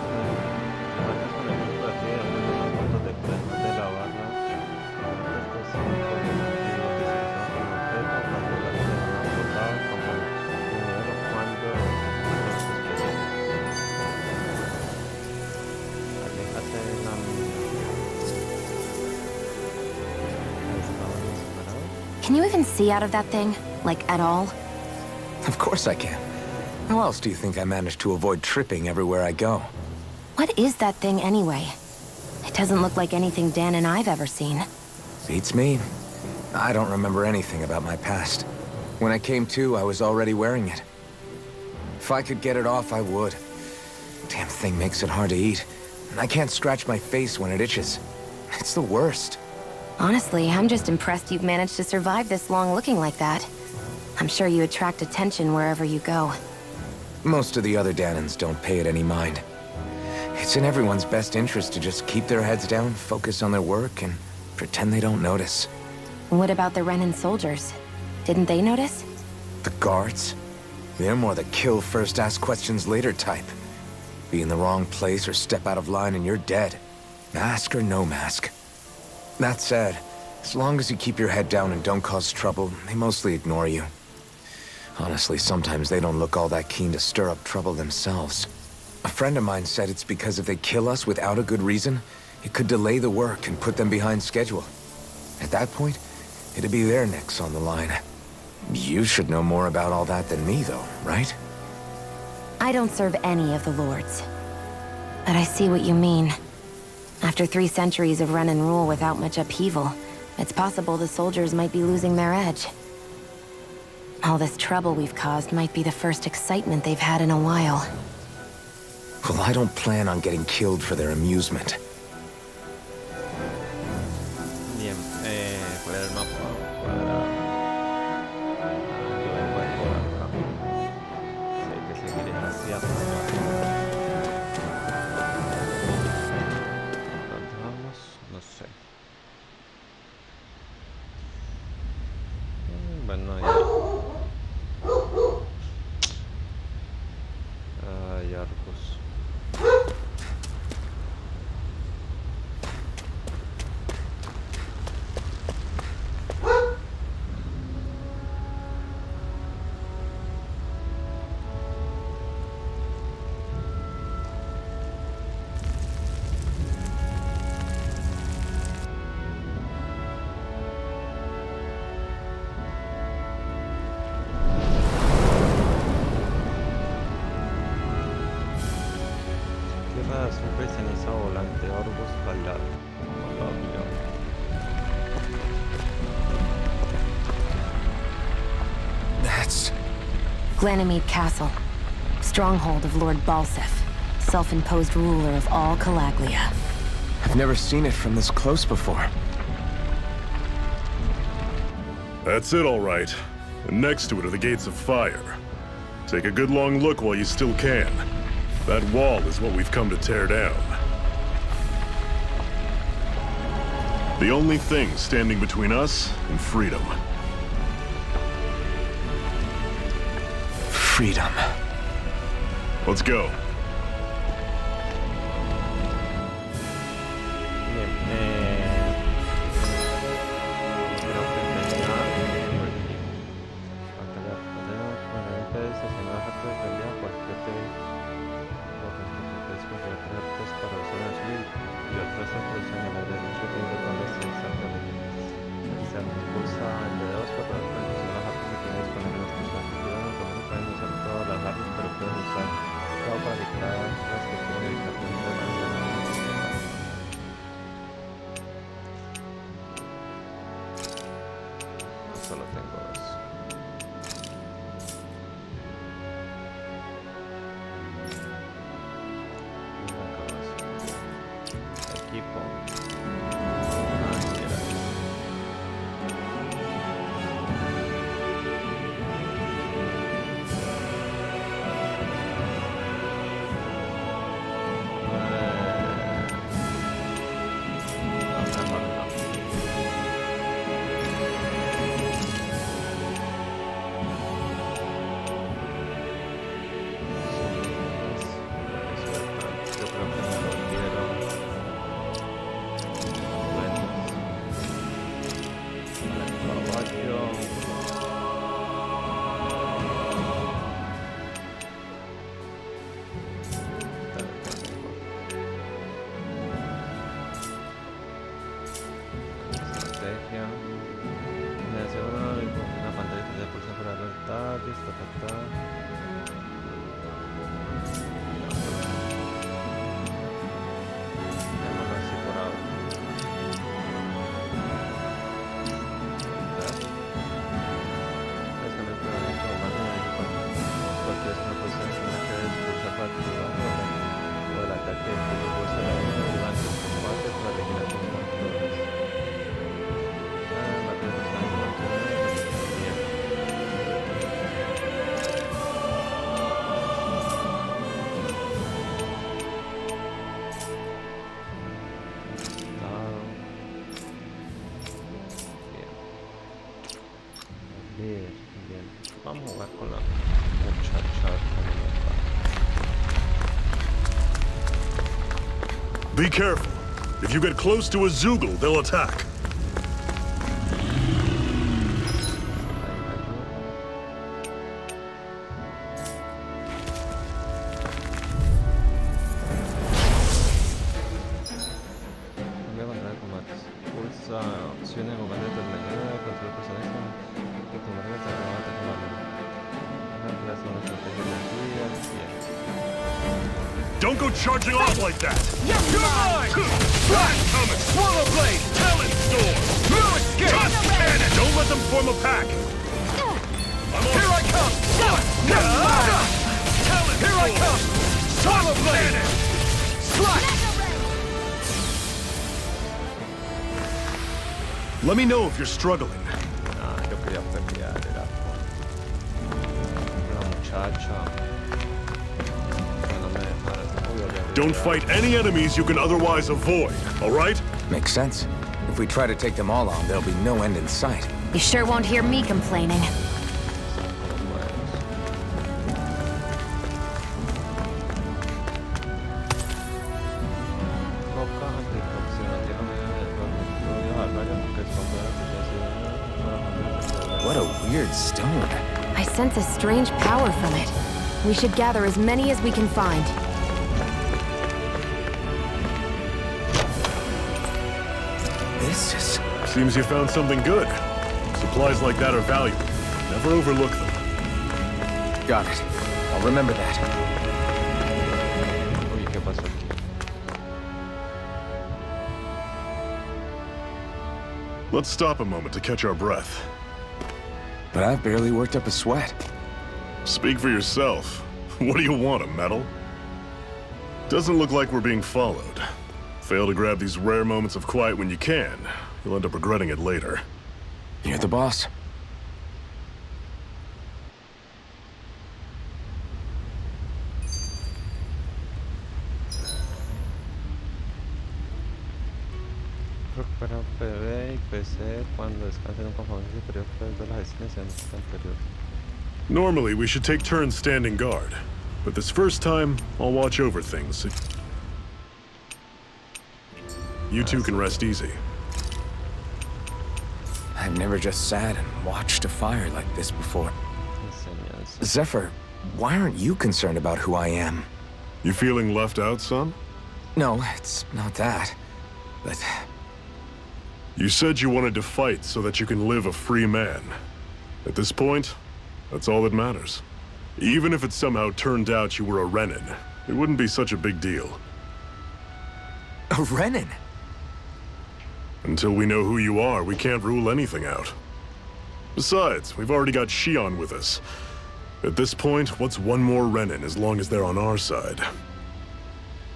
Puntos de marcas con el grupo de aquí de algunos puntos de freno de la barra. Estos son cognitivos que se usan con el objeto cuando la acción ha flotado como un nivel o cuando Can you even see out of that thing? Like, at all? Of course I can. How else do you think I managed to avoid tripping everywhere I go? What is that thing anyway? It doesn't look like anything Dan and I've ever seen. Beats me. I don't remember anything about my past. When I came to, I was already wearing it. If I could get it off, I would. Damn thing makes it hard to eat. And I can't scratch my face when it itches. It's the worst. Honestly, I'm just impressed you've managed to survive this long looking like that. I'm sure you attract attention wherever you go. Most of the other Danans don't pay it any mind. It's in everyone's best interest to just keep their heads down, focus on their work, and pretend they don't notice. What about the Renan soldiers? Didn't they notice? The guards? They're more the kill first, ask questions later type. Be in the wrong place or step out of line and you're dead. Mask or no mask. That said, as long as you keep your head down and don't cause trouble, they mostly ignore you. Honestly, sometimes they don't look all that keen to stir up trouble themselves. A friend of mine said it's because if they kill us without a good reason, it could delay the work and put them behind schedule. At that point, it'd be their necks on the line. You should know more about all that than me, though, right? I don't serve any of the lords. But I see what you mean. After 3 centuries of Renan rule without much upheaval, it's possible the soldiers might be losing their edge. All this trouble we've caused might be the first excitement they've had in a while. Well, I don't plan on getting killed for their amusement. Bien, ¿cuál era el mapa? Yo vengo por acá. Sí, hay que seguir hacia abajo. ¿Dónde vamos? No sé. Bueno, ya. Ay, Arcos. Tierra de azufre y ceniza volante, Orgos Bailar. Colombia. That's... Glanimede Castle. Stronghold of Lord Balsef. Self-imposed ruler of all Calaglia. I've never seen it from this close before. That's it, all right. And next to it are the Gates of Fire. Take a good long look while you still can. That wall is what we've come to tear down. The only thing standing between us and freedom. Freedom. Let's go. Bien, creo que tenía por aquí. Batallar, bueno, NPS, si no dejaste de pelear, cualquier escoger retos para usar en su y otros centros señalar el hecho de cuáles se exactamente. Se impulsa el de 2 para poder usar las armas que tienen disponibles en los personajes. Los pueden usar todas las armas, pero pueden usar todo para Vamos a jugar con la muchacha. Be careful. If you get close to a Zoogle, they'll attack. Cambia control de combates. Pulsa opciones de combate de torneo, control de personaje. Que tomar que se combate con la mano. Creación de estrategia de energía. Bien. Don't go charging off like that! You're mine! Flash coming! Swallow blade! Talent storm! No escape! Just cannon! Don't let them form a pack! I'm on. Here I come! Talent Here I storm! come! Swallow blade! Cannon! Slash! Let me know if you're struggling. Ah, yo quería pelear, era por la muchacha. Que no me dejara. Uy, había Don't peleado. fight any enemies you can otherwise avoid, alright? Makes sense. If we try to take them all on, there'll be no end in sight. You sure won't hear me complaining. Roca antiproxima, tierra media del pueblo, al valle porque son buenas What a weird stone. I sense a strange power from it. We should gather as many as we can find. This is... Seems you found something good. Supplies like that are valuable. Never overlook them. Got it. I'll remember that. Uy, ¿qué pasó aquí? Let's stop a moment to catch our breath. But I've barely worked up a sweat. Speak for yourself. What do you want, a medal? Doesn't look like we're being followed. Fail to grab these rare moments of quiet when you can. You'll end up regretting it later. You're the boss. Recupera PB y PC cuando descanse en un componente superior después de las sesiones anteriores. Normally, we should take turns standing guard. But this first time, I'll watch over things. You two can rest easy. I've never just sat and watched a fire like this before. Enseñanza. Zephyr, why aren't you concerned about who I am? You feeling left out, son? No, it's not that. But You said you wanted to fight so that you can live a free man. At this point, that's all that matters. Even if it somehow turned out you were a Renin, it wouldn't be such a big deal. a Renin? Until we know who you are, we can't rule anything out. Besides, we've already got Shion with us. At this point, what's one more Renin as long as they're on our side?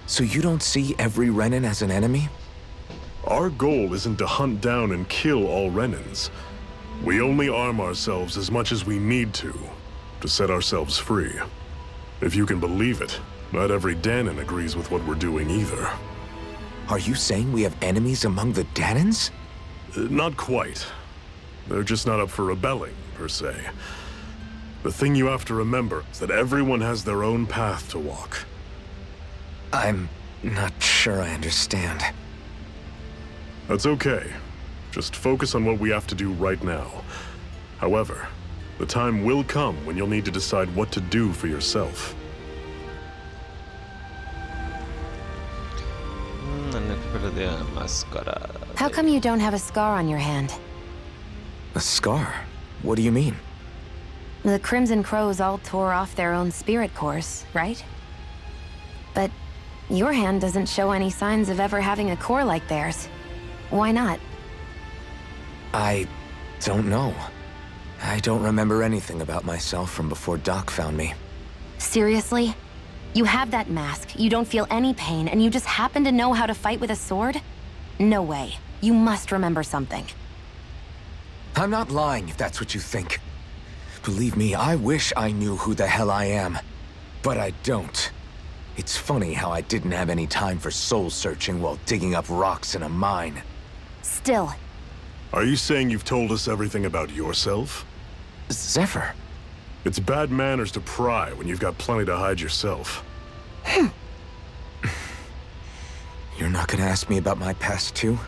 So you don't see every Renin as an enemy? Our goal isn't to hunt down and kill all Renins. We only arm ourselves as much as we need to set ourselves free. If you can believe it, not every Danon agrees with what we're doing either. Are you saying we have enemies among the Danons? Not quite. They're just not up for rebelling, per se. The thing you have to remember is that everyone has their own path to walk. I'm not sure I understand. That's okay. Just focus on what we have to do right now. However, the time will come when you'll need to decide what to do for yourself. How come you don't have a scar on your hand? A scar? What do you mean? The Crimson Crows all tore off their own spirit cores, right? But your hand doesn't show any signs of ever having a core like theirs. Why not? I don't know. I don't remember anything about myself from before Doc found me. Seriously? You have that mask, you don't feel any pain, and you just happen to know how to fight with a sword? No way. You must remember something. I'm not lying if that's what you think. Believe me, I wish I knew who the hell I am. But I don't. It's funny how I didn't have any time for soul searching while digging up rocks in a mine. Still, Are you saying you've told us everything about yourself? Zephyr, It's bad manners to pry when you've got plenty to hide yourself. You're not gonna ask me about my past, too?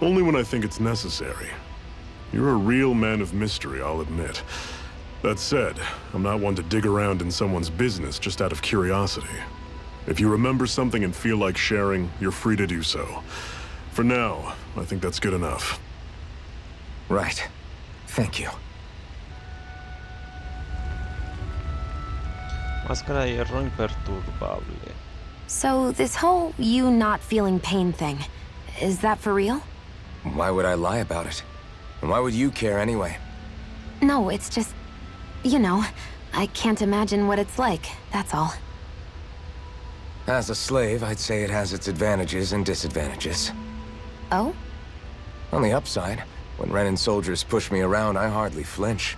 Only when I think it's necessary. You're a real man of mystery, I'll admit. That said, I'm not one to dig around in someone's business just out of curiosity. If you remember something and feel like sharing, you're free to do so. For now, I think that's good enough. Right. Thank you. Máscara de hierro imperturbable. So, this whole you not feeling pain thing, is that for real? Why would I lie about it? And why would you care anyway? No, it's just... You know, I can't imagine what it's like, that's all. As a slave, I'd say it has its advantages and disadvantages. Oh? On the upside, when Renan soldiers push me around, I hardly flinch.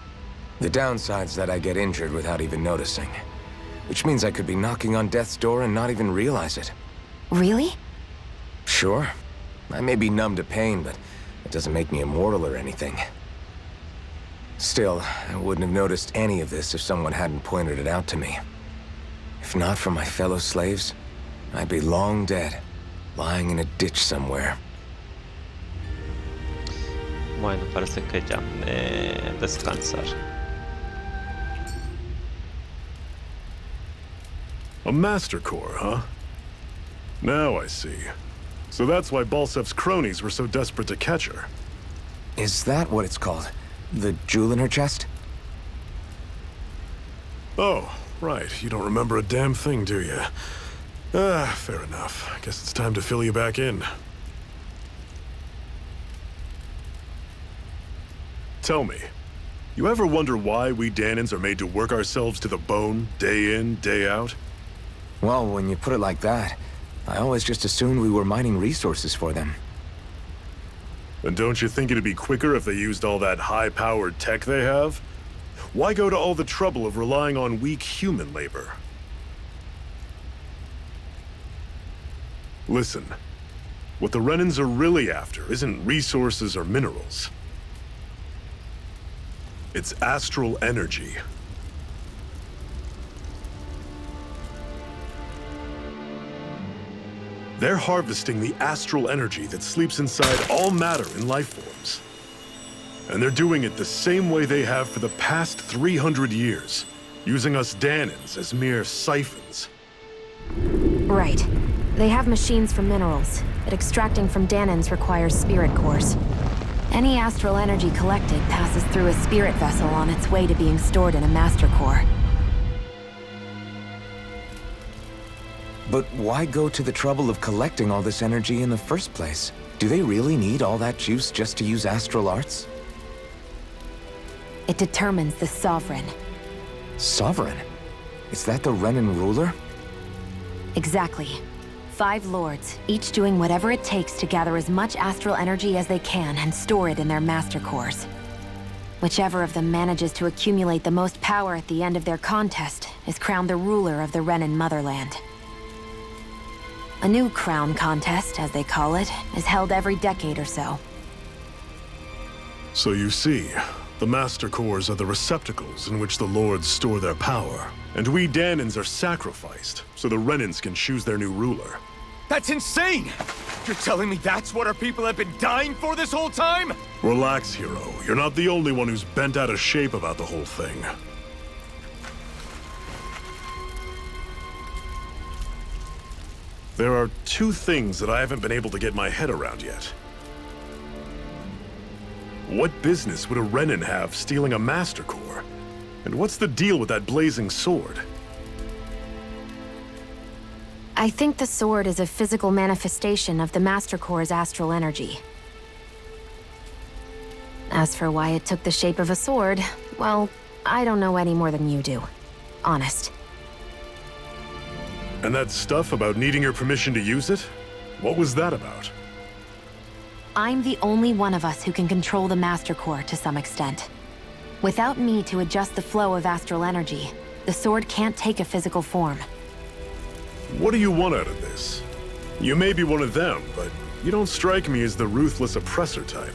The downside's that I get injured without even noticing. Which means I could be knocking on death's door and not even realize it. Really? Sure. I may be numb to pain, but it doesn't make me immortal or anything. Still, I wouldn't have noticed any of this if someone hadn't pointed it out to me. If not for my fellow slaves, I'd be long dead, lying in a ditch somewhere. Bueno, parece que ya. Descansar. A Master Core, huh? Now I see. So that's why Balsef's cronies were so desperate to catch her. Is that what it's called? The jewel in her chest? Oh, right. You don't remember a damn thing, do you? Fair enough. I guess it's time to fill you back in. Tell me, you ever wonder why we Danans are made to work ourselves to the bone, day in, day out? Well, when you put it like that, I always just assumed we were mining resources for them. And don't you think it'd be quicker if they used all that high-powered tech they have? Why go to all the trouble of relying on weak human labor? Listen, what the Renans are really after isn't resources or minerals. It's astral energy. They're harvesting the astral energy that sleeps inside all matter in life forms. And they're doing it the same way they have for the past 300 years, using us Danans as mere siphons. Right. They have machines for minerals, but extracting from Danans requires spirit cores. Any astral energy collected passes through a spirit vessel on its way to being stored in a master core. But why go to the trouble of collecting all this energy in the first place? Do they really need all that juice just to use astral arts? It determines the Sovereign. Sovereign? Is that the Renan ruler? Exactly. 5 lords, each doing whatever it takes to gather as much astral energy as they can and store it in their master cores. Whichever of them manages to accumulate the most power at the end of their contest is crowned the ruler of the Renan motherland. A new crown contest, as they call it, is held every decade or so. So you see, the Master Cores are the receptacles in which the Lords store their power. And we Danans are sacrificed, so the Renans can choose their new ruler. That's insane! You're telling me that's what our people have been dying for this whole time? Relax, hero. You're not the only one who's bent out of shape about the whole thing. There are 2 things that I haven't been able to get my head around yet. What business would a Renan have stealing a Master Core? And what's the deal with that blazing sword? I think the sword is a physical manifestation of the Master Core's astral energy. As for why it took the shape of a sword, well, I don't know any more than you do. Honest. And that stuff about needing your permission to use it? What was that about? I'm the only one of us who can control the Master Core to some extent. Without me to adjust the flow of astral energy, the sword can't take a physical form. What do you want out of this? You may be one of them, but you don't strike me as the ruthless oppressor type.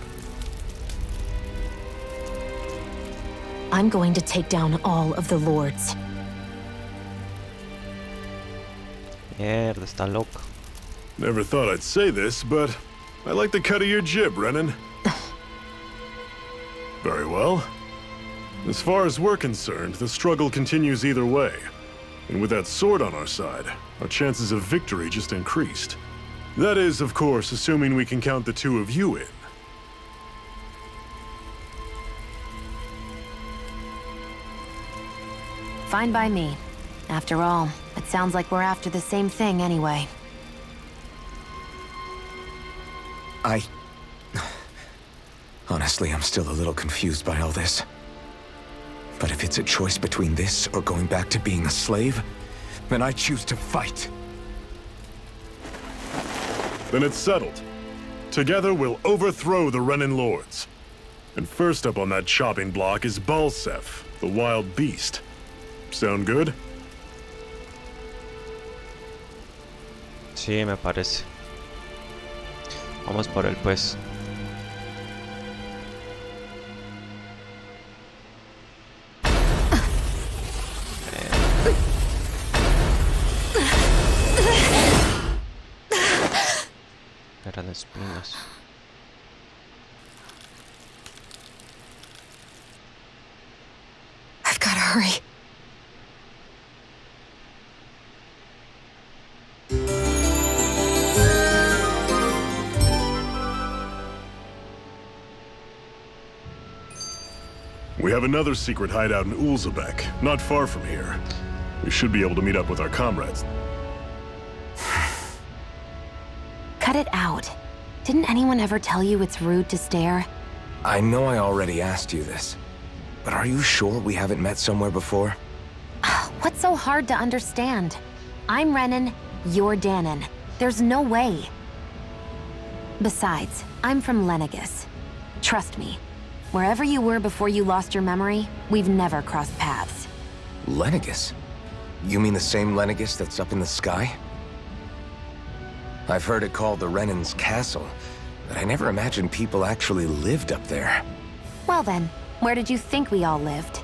I'm going to take down all of the lords. Mierda, está loco. Never thought I'd say this, but I like the cut of your jib, Renan. Very well. As far as we're concerned, the struggle continues either way. And with that sword on our side, our chances of victory just increased. That is, of course, assuming we can count the two of you in. Fine by me. After all, it sounds like we're after the same thing anyway. Honestly, I'm still a little confused by all this. But if it's a choice between this or going back to being a slave, then I choose to fight. Then it's settled. Together we'll overthrow the Renan Lords. And first up on that chopping block is Balsef, the wild beast. Sound good? Sí, me parece. Vamos por él, pues. Eran espinas. I've gotta hurry. We have another secret hideout in Ulzebek, not far from here. We should be able to meet up with our comrades. Cut it out. Didn't anyone ever tell you it's rude to stare? I know I already asked you this, but are you sure we haven't met somewhere before? What's so hard to understand? I'm Renan, you're Danon. There's no way. Besides, I'm from Lenegis. Trust me, wherever you were before you lost your memory, we've never crossed paths. Lenegis? You mean the same Lenegis that's up in the sky? I've heard it called the Renan's Castle, but I never imagined people actually lived up there. Well then, where did you think we all lived?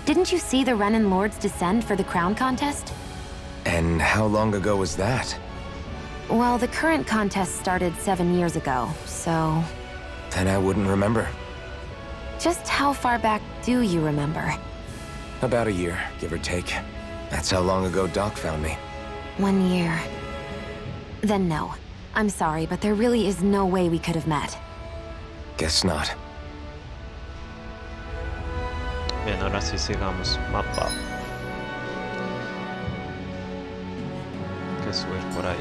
Didn't you see the Renan Lords descend for the crown contest? And how long ago was that? Well, the current contest started 7 years ago, so... Then I wouldn't remember. Just how far back do you remember? About a year, give or take. That's how long ago Doc found me. 1 year. Then no. I'm sorry, but there really is no way we could have met. Guess not. Bien, ahora sí sigamos. Mapa. Hay que subir por ahí.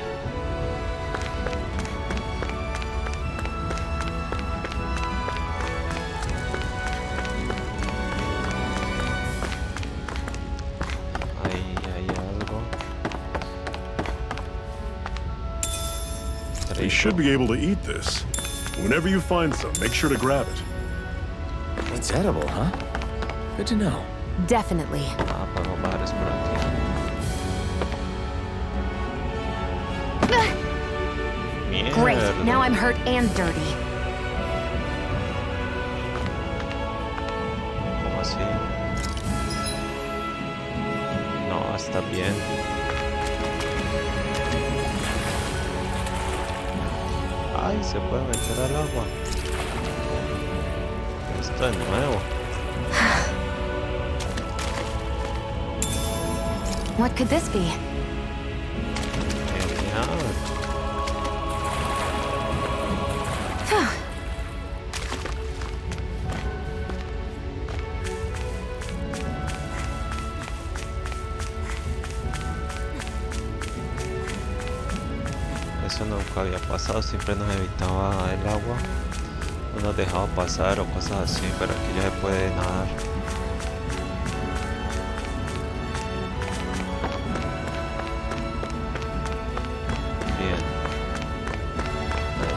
Ahí hay algo. You should be able to eat this. Whenever you find some, make sure to grab it. It's edible, huh? Good to know. Definitely. Ah, podemos bajar por aquí. Great, Mierda. now I'm hurt and dirty. ¿Cómo así? No, está bien. Ay, se puede meter al agua. Esto es nuevo. What could this be? Genial. Eso nunca había pasado, siempre nos evitaba el agua, no nos dejaba pasar o cosas así, pero aquí ya se puede nadar. Bien.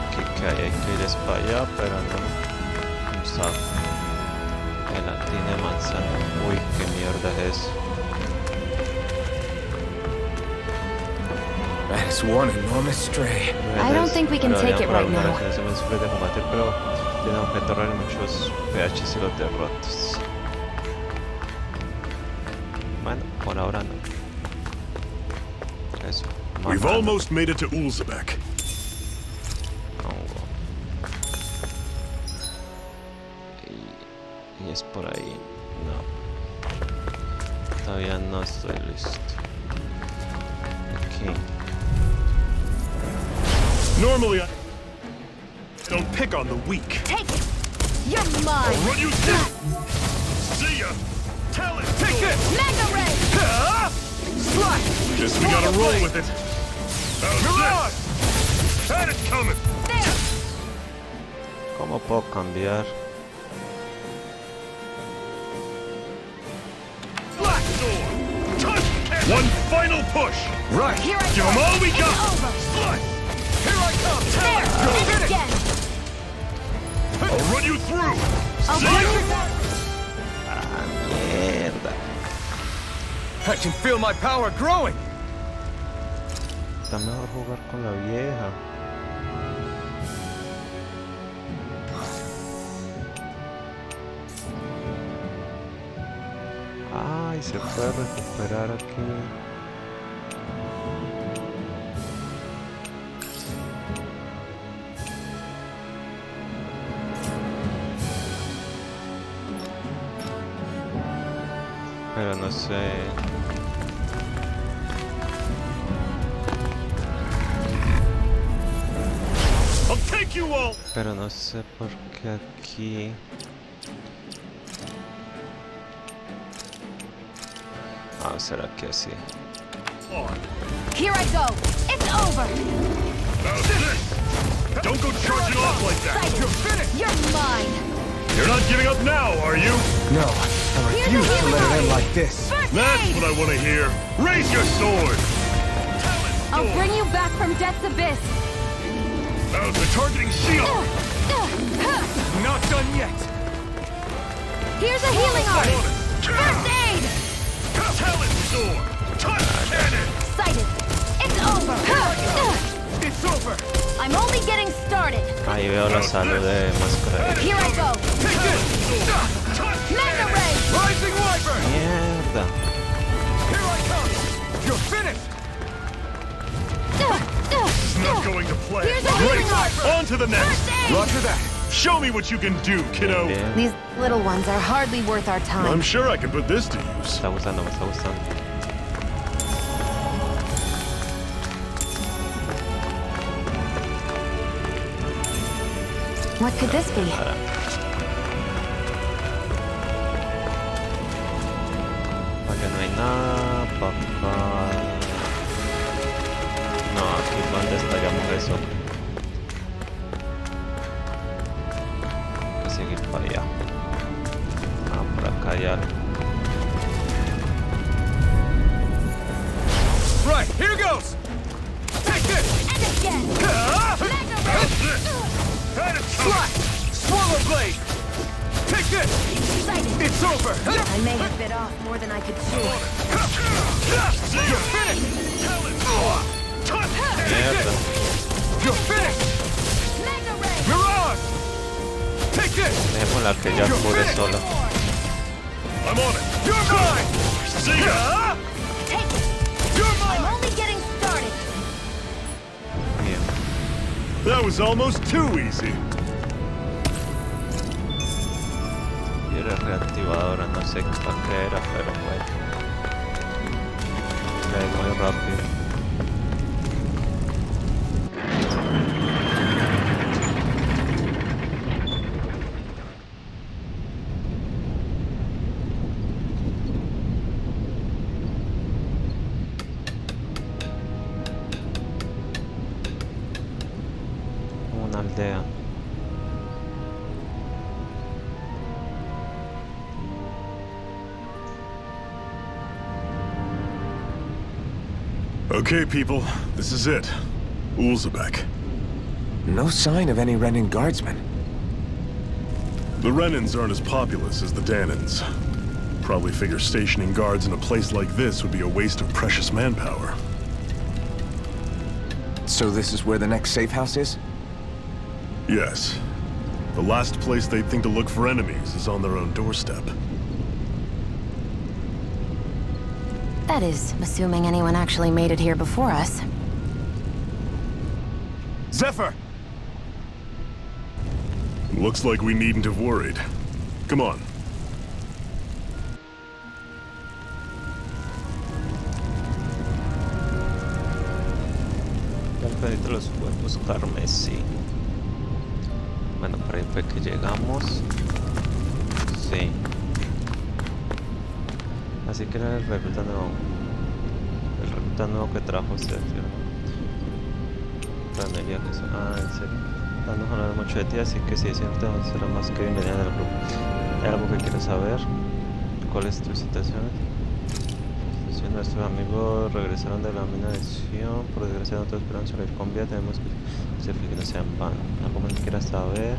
Aquí que hay que ir es para allá, pero no. Un saco. Gelatina de manzana. Uy, qué mierda es eso. That is one enormous stray. I don't think we can take it right now. Se me sufre de combatir, pero tiene objetos raros y muchos PHs y los derrotos. We've almost made it to Ulzebek. Y es por ahí. No. Todavía no estoy listo. Aquí. Normally, I don't pick on the weak. Take it! You're mine! I'll run you through! See ya! Tell it! Take this! Mega Ray! Slash! Guess we gotta roll with it. Mirage! Had it coming! There! ¿Cómo puedo cambiar? One final push! Right! Here I Give go! them all we It's got! over! Slice! Here I come! There! You're And again! I'll run you through! I'll See run ya! you down! Mierda. I can feel my power growing! Está mejor jugar con la vieja. Ay, se puede recuperar aquí. Pero no sé. I'll take you all! Pero no sé por qué aquí. Ah, será que así. Here I go! It's over! How's this? Don't go charging off like that! Excited. You're finished! You're mine! You're not giving up now, are you? No, I Here's refuse a to let it healing end like this. First That's aid! what I want to hear! Raise your sword! I'll bring you back from Death's Abyss! They're targeting shield! Not done yet! Here's a healing art! First aid! Talent sword! Touch cannon! Excited! It's over! It's over! I'm only getting started! Ahí veo la salud de Máscara. Here I go! Take this! Mega Ray! Rising Wyvern! Mierda. Here I come! You're finished! It's not going to play. Here's a healing art! On to the next! First aid! Roger that! Show me what you can do, kiddo! Bien. These little ones are hardly worth our time. I'm sure I can put this to use. Me está gustando. What could this be? Acá no hay nada, para acá. No, aquí es donde estallamos eso. Hay que seguir para allá. Ah, por acá hay algo. Right, here goes! Take this! And again! Mega Ray! Slash! Swallow blade! Take this! Excited! It's over! I may have bit off more than I could chew. You're finished! Mierda. You're finished! Mega Ray! Mirage! Take this! Dejémosla que ya pude sola. I'm on it! You're mine! See ya! Take it! You're I'm mine! only getting started! Bien. That was almost too easy. Y era reactivadora, no sé para qué era, pero bueno. Muy rápido. Una aldea. Okay, people, this is it. Ulzebek. No sign of any Renin guardsmen. The Renins aren't as populous as the Danins. Probably figure stationing guards in a place like this would be a waste of precious manpower. So this is where the next safe house is? Yes. The last place they'd think to look for enemies is on their own doorstep. That is, assuming anyone actually made it here before us. Zephyr! Looks like we needn't have worried. Come on. Ya pediste los huevos carmesí. Bueno, por ahí fue que llegamos. Sí. Así que era el recluta nuevo. El recluta nuevo que trajo Sergio, ¿no? Planearía que eso. Ah, en serio. No nos hablar mucho de ti, así que si es cierto, será más que bienvenida del grupo. ¿Hay algo que quieres saber? ¿Cuál es tu situación? Nuestros amigos regresaron de la mina de Sion. Por desgracia no todos esperan salir con vida. Tenemos que hacer que no sean van. ¿Algo más que quieras saber?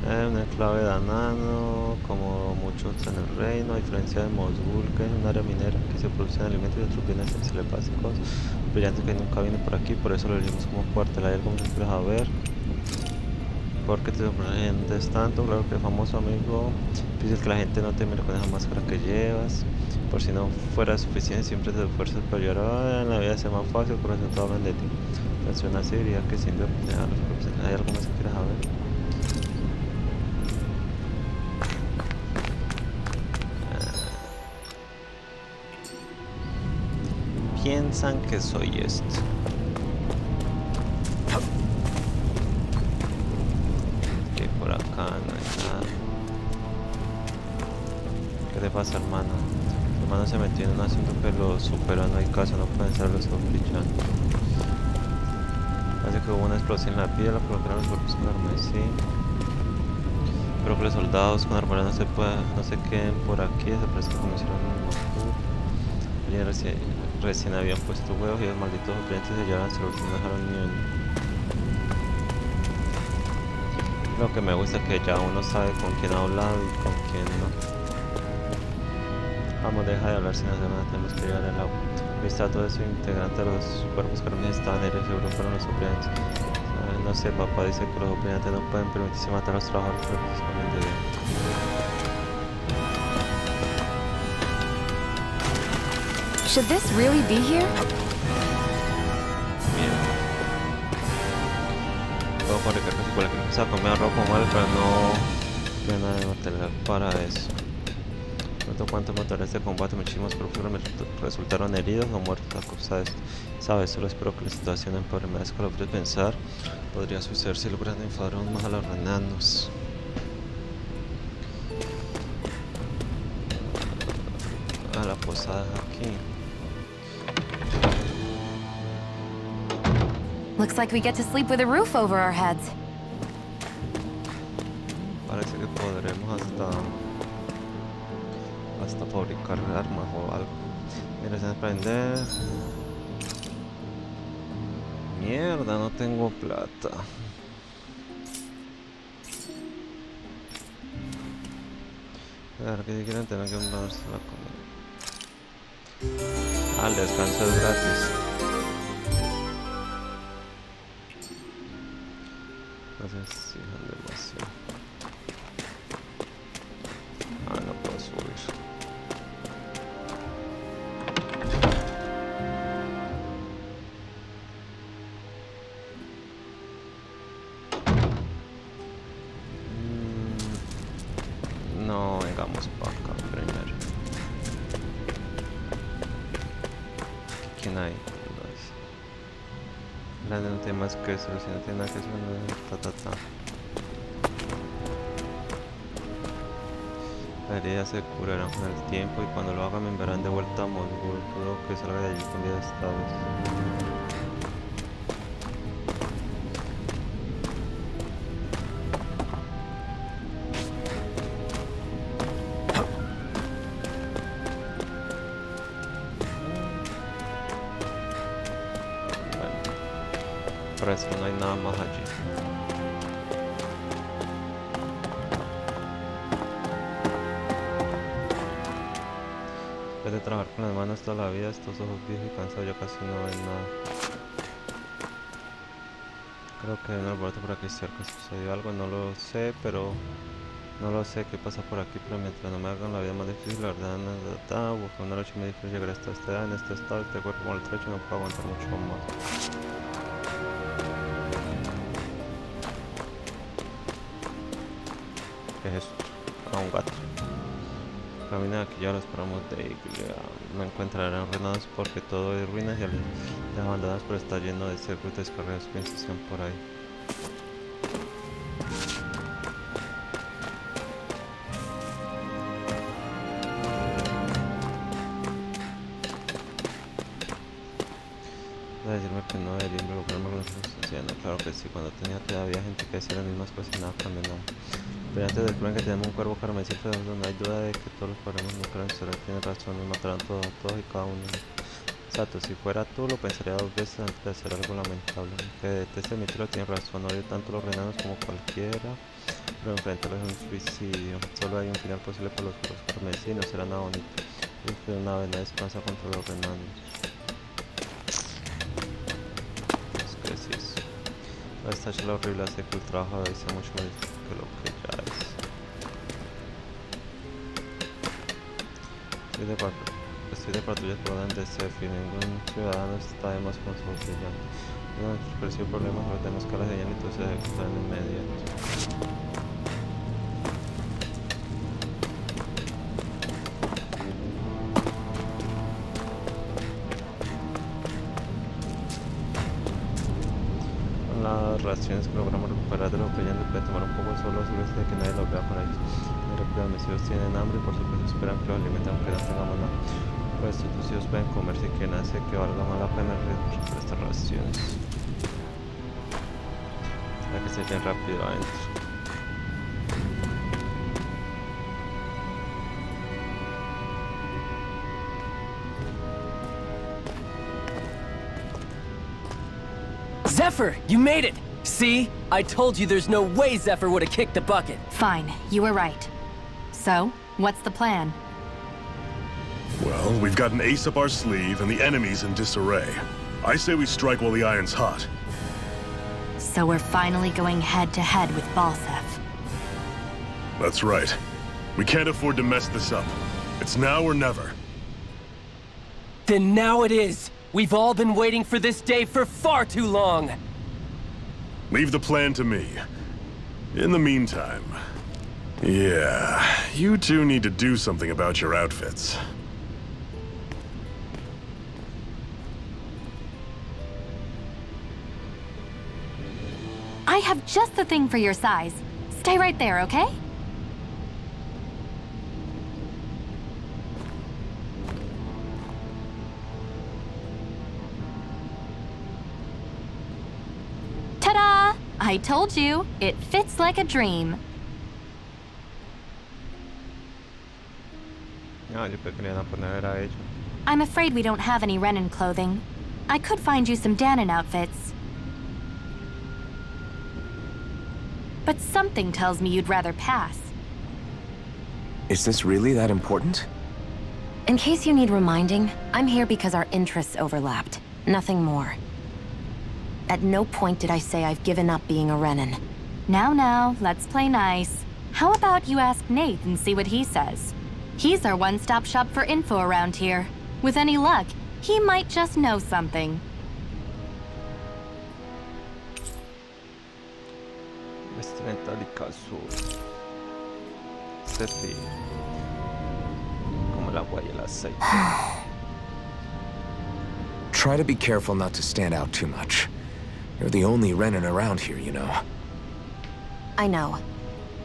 Una enclave de Anano, como muchos en el reino, a diferencia de Mosgul, que es un área minera que se producen alimentos y otros bienes esenciales básicos brillantes que nunca vienen por aquí, por eso lo elegimos como cuartel. ¿Hay algo más que quieras saber? ¿Por qué te sorprendes tanto? Claro que el famoso amigo dice que la gente no te mira con esa máscara que llevas. Por si no fuera suficiente, siempre te esfuerzas para ayudar en la vida sea más fácil, por eso todos hablan de ti. Menciona así, diría que sin duda hay algo más que quieras saber. Piensan que soy esto. Que por acá no hay nada. ¿Qué te pasa, hermano? Tu hermano se metió en un asunto que lo supera, no hay caso, no pueden ser los sospechando. Parece que hubo una explosión en la piel, la colocaron los cuerpos carmesí. Espero que los soldados con armadura no se queden por aquí, se parece que como hicieron un recién habían puesto huevos y los malditos oponentes se llevaron hasta el último, no dejaron ni uno. Lo que me gusta es que ya uno sabe con quién ha hablado y con quién no. Vamos, deja de hablar sin hacer nada, tenemos que llegar al agua. Vista todo eso, integrante de los cuerpos carmesí estaban heridos, seguro fueron los oponentes. No sé, papá dice que los oponentes no pueden permitirse matar a los trabajadores, pero que se comen de bien. Should this really be here? Bien. Puedo fabricar casi cualquier cosa con medio ropa mal, pero no tiene nada de material para eso. No sé cuántos motores de combate muchísimos profusos resultaron heridos o muertos a causa de esto. Sabes, solo espero que la situación empeore. Me da escalofríos pensar. Podría suceder si logran enfadar aún más a los renanos. A la posada aquí. Looks like we get to sleep with a roof over our heads. Parece que podremos hasta fabricar armas o algo. Mira, se aprender. Mierda, no tengo plata. Claro que si quieren tener que comprarse la comida. El descanso es gratis. Entonces, fijan demasiado. No puedo subir. No, vengamos para acá primero. ¿Quién hay? La no tiene más que eso, si no tiene nada que eso, no. Las heridas se curarán con el tiempo y cuando lo hagan me enviarán de vuelta a Mosgul. Dudo que salga de allí con vida esta vez. Para eso no hay nada más allí. Después de trabajar con las manos toda la vida, estos ojos viejos y cansados ya casi no ven nada. Creo que hay un alboroto por aquí cerca. Sucedió algo, no lo sé, pero no lo sé qué pasa por aquí, pero mientras no me hagan la vida más difícil, la verdad, fue una noche muy difícil llegar hasta esta edad, en este estado, este cuerpo maltrecho, no puedo aguantar mucho más. ¿Qué es eso? Ah, un gato. Camina de aquí, ya lo esperamos de Iglia. No encontrarán ruinas porque todo es ruinas y las abandonadas, pero está lleno de cercos descargados que están por ahí. De decirme que no debería involucrarme con los que suceden. Claro que sí, cuando tenía todavía gente que decía las mismas cosas y nada cambió nada. Pero antes descubren que tenemos un cuervo carmesí, pero no hay duda de que todos los problemas nucleares tienen razón y matarán todos y cada uno. Exacto, si fuera tú lo pensaría dos veces antes de hacer algo lamentable. Que deteste mi tiro tiene razón, odio tanto los renanos como cualquiera, pero enfrentarlos es un suicidio. Solo hay un final posible para los cuervos carmesí, no será nada bonito. Es que una vez nadie se pasa contra los renanos. Que sí es. Esta charla horrible hace que el trabajo de hoy sea mucho más difícil que lo que ya es. Estoy de patrullas por orden de Sefi. Ningún ciudadano está de más con su botella. No nos pareció problema, pero tenemos que la señal y todo se ejecuta en inmediato. Las reacciones que logramos recuperar de los brillantes puede tomar un poco solo asegurarse de que nadie los vea con ellos. Los mesios tienen hambre y por supuesto esperan que los alimenten aunque no tengamos nada. Pues estos hijos pueden comer si quieren, hace que valga más la pena el riesgo por estas raciones. Para que se echen rápido adentro. Zephyr, you made it! See? I told you there's no way Zephyr would have kicked the bucket. Fine, you were right. So, what's the plan? Well, we've got an ace up our sleeve and the enemy's in disarray. I say we strike while the iron's hot. So we're finally going head-to-head with Balsef. That's right. We can't afford to mess this up. It's now or never. Then now it is! We've all been waiting for this day for far too long! Leave the plan to me. In the meantime... Yeah, you two need to do something about your outfits. I have just the thing for your size. Stay right there, okay? Ta-da! I told you, it fits like a dream. Ah, yo creo que le iban a poner a ellos. I'm afraid we don't have any Renan clothing. I could find you some Danon outfits. But something tells me you'd rather pass. Is this really that important? In case you need reminding, I'm here because our interests overlapped. Nothing more. At no point did I say I've given up being a Renan. Now, let's play nice. How about you ask Nate and see what he says? He's our one-stop shop for info around here. With any luck, he might just know something. Vestimenta azul. Sefi. Como el agua y el aceite. Try to be careful not to stand out too much. You're the only Renan around here, you know. I know.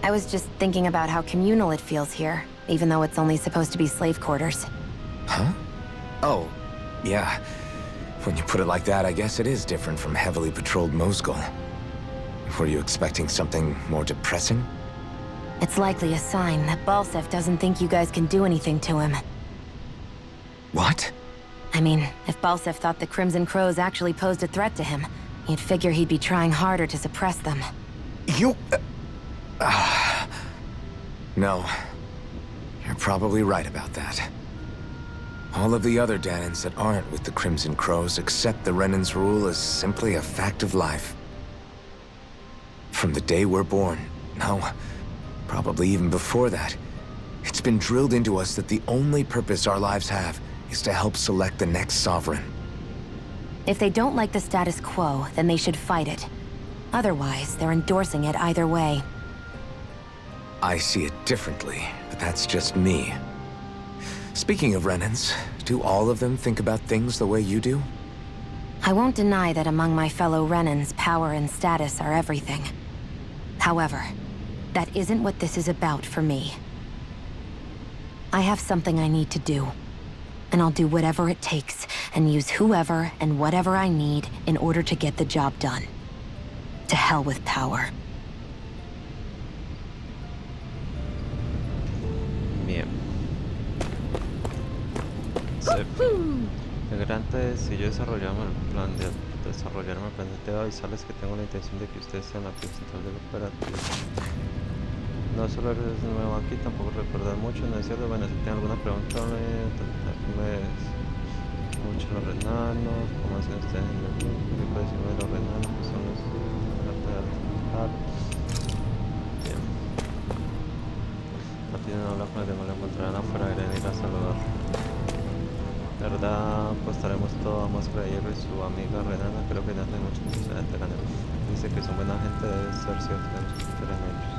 I was just thinking about how communal it feels here, even though it's only supposed to be slave quarters. Huh? Oh, yeah. When you put it like that, I guess it is different from heavily patrolled Mosgul. Were you expecting something more depressing? It's likely a sign that Balsef doesn't think you guys can do anything to him. What? I mean, if Balsef thought the Crimson Crows actually posed a threat to him, you'd figure he'd be trying harder to suppress them. You... No. You're probably right about that. All of the other Danans that aren't with the Crimson Crows accept the Renan's rule as simply a fact of life. From the day we're born, no, probably even before that, it's been drilled into us that the only purpose our lives have is to help select the next sovereign. If they don't like the status quo, then they should fight it. Otherwise, they're endorsing it either way. I see it differently, but that's just me. Speaking of Renans, do all of them think about things the way you do? I won't deny that among my fellow Renans, power and status are everything. However, that isn't what this is about for me. I have something I need to do, and I'll do whatever it takes and use whoever and whatever I need in order to get the job done. To hell with power. Bien. Integrantes, si yo desarrollamos el plan de desarrollarme el plan de avisarles que tengo la intención de que ustedes sean la pieza central del operativo. No solo eres nuevo aquí, tampoco recuerdas mucho, no es cierto. Bueno, si tienen alguna pregunta, mucho los renanos, cómo hacen ustedes en el grupo, qué puede decirme de los renanos, que son los bien. No tienen hablar con el demonio, lo encontrarán afuera, deberían ir a saludar. La verdad, apostaremos todo a Máscara de Hierro y su amiga Renana. Creo que no hace mucho que se te ganen. Dice que son buena gente, debe ser cierto, tenemos que confiar en ellos.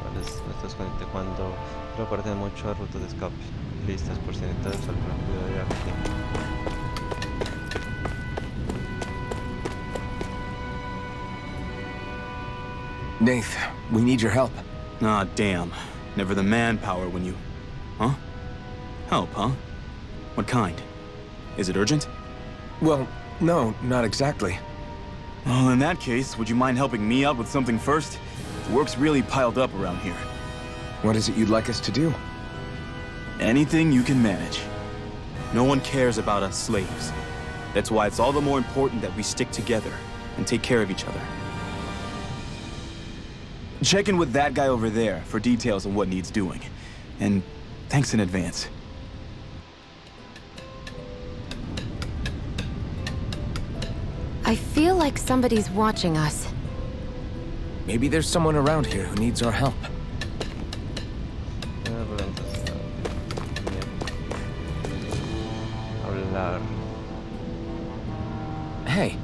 Vale, esto es cuando creo que parecen mucho a rutas de escape. Listas por si necesitas alguna cuidado de aquí. Nath, we need your help. Ah, damn. Never the manpower when you... Huh? Help, huh? What kind? Is it urgent? Well, no, not exactly. Well, in that case, would you mind helping me out with something first? The work's really piled up around here. What is it you'd like us to do? Anything you can manage. No one cares about us slaves. That's why it's all the more important that we stick together and take care of each other. Check in with that guy over there for details on what needs doing. And thanks in advance. I feel like somebody's watching us. Maybe there's someone around here who needs our help. Hablar. Hey.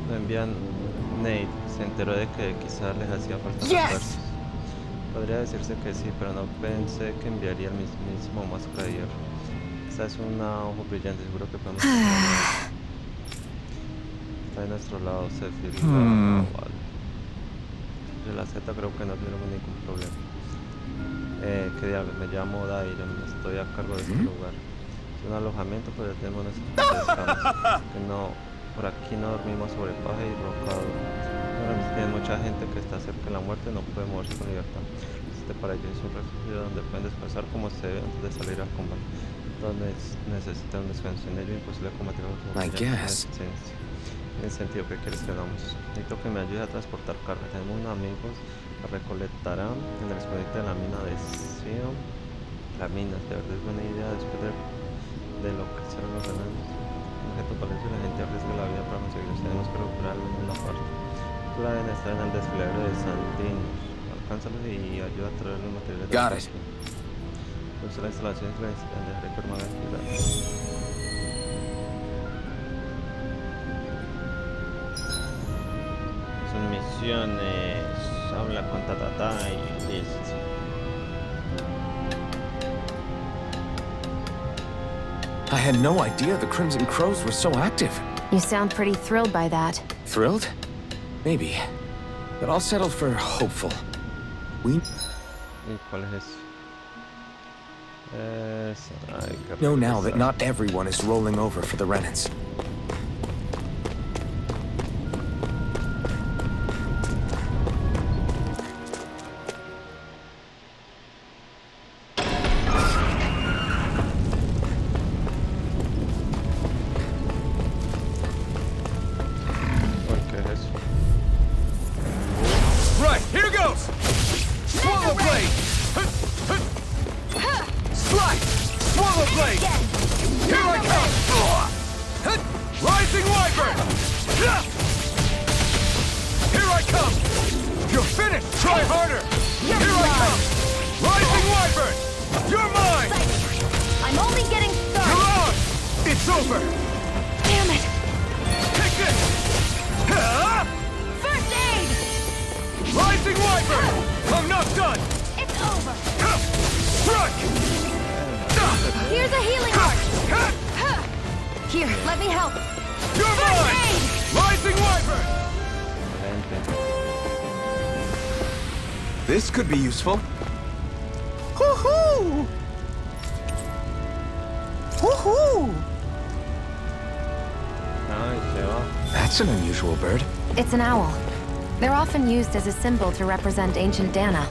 Lo envían. Nate se enteró de que quizás les hacía falta refuerzos. Podría decirse que sí, pero no pensé que enviaría el mismísimo Máscara de Hierro. Esta es una ojo brillante, seguro que podemos está de nuestro lado, Zephyr. Vale. De la Z creo que no tenemos ningún problema. ¿Qué diablos? Me llamo Dairon, estoy a cargo de este lugar. Es un alojamiento, pero tenemos nuestras camas. Que no, por aquí no dormimos sobre paja y rocado. Hay mucha gente que está cerca de la muerte, no puede moverse con libertad. Para ellos es un refugio donde pueden descansar como se debe antes de salir a combate. Donde necesitan un descanso en ello, imposible combatir a otro. En el sentido que quieres que hagamos. Necesito que me ayude a transportar carga. Tenemos unos amigos que recolectarán en el exponente de la mina de Sion. La mina, de verdad es buena idea después de lo que hicieron los renanos. Un objeto para eso la gente arriesga la vida para conseguirlos. Tenemos que recuperar al menos una parte. Deben estar en el desfiladero de Santín. Alcánzalos y ayuda a traer los materiales. Got it. Usa la instalación que necesitan dejar permanente. Son misiones. Habla con Tatata y listo. I had no idea the Crimson Crows were so active. You sound pretty thrilled by that. Thrilled? Maybe. But I'll settle for hopeful. We know now that not everyone is rolling over for the Renans. Right, here goes! Swallow blade! Slice! Swallow blade! Here I come! Rising wyvern! Here I come! You're finished! Try harder! Here I come! Rising wyvern! You're mine! I'm only getting started. You're on! It's over! Rising Wyvern! I'm not done! It's over. Strike! Here's a healing arch. Here, let me help. You're mine! Aid! Rising Wyvern! Excelente. This could be useful. Woohoo! Woohoo! Ay, se va. That's an unusual bird. It's an owl. They're often used as a symbol to represent ancient Dana.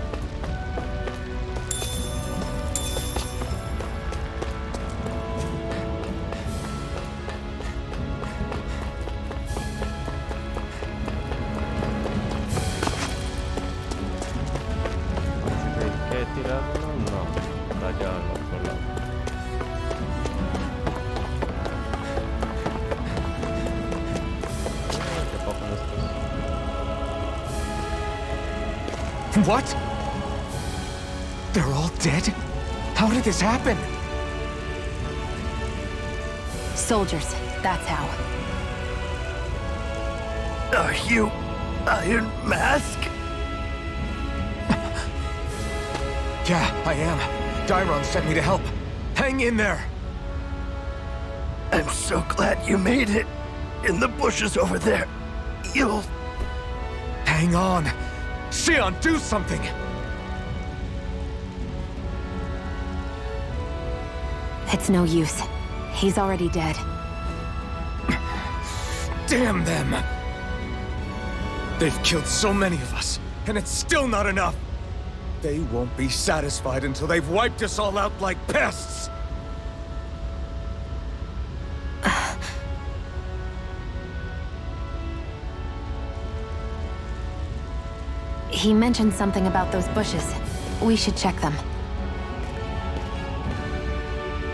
Parece que hay que tirarlo. No, está allá al otro lado. Qué poco estos. What? They're all dead? How did this happen? Soldiers, that's how. Are you Iron Mask? Yeah, I am. Dairon sent me to help. Hang in there. I'm so glad you made it. In the bushes over there. You'll... Hang on. Xion, do something! It's no use. He's already dead. Damn them! They've killed so many of us, and it's still not enough! They won't be satisfied until they've wiped us all out like pests! He mentioned something about those bushes. We should check them.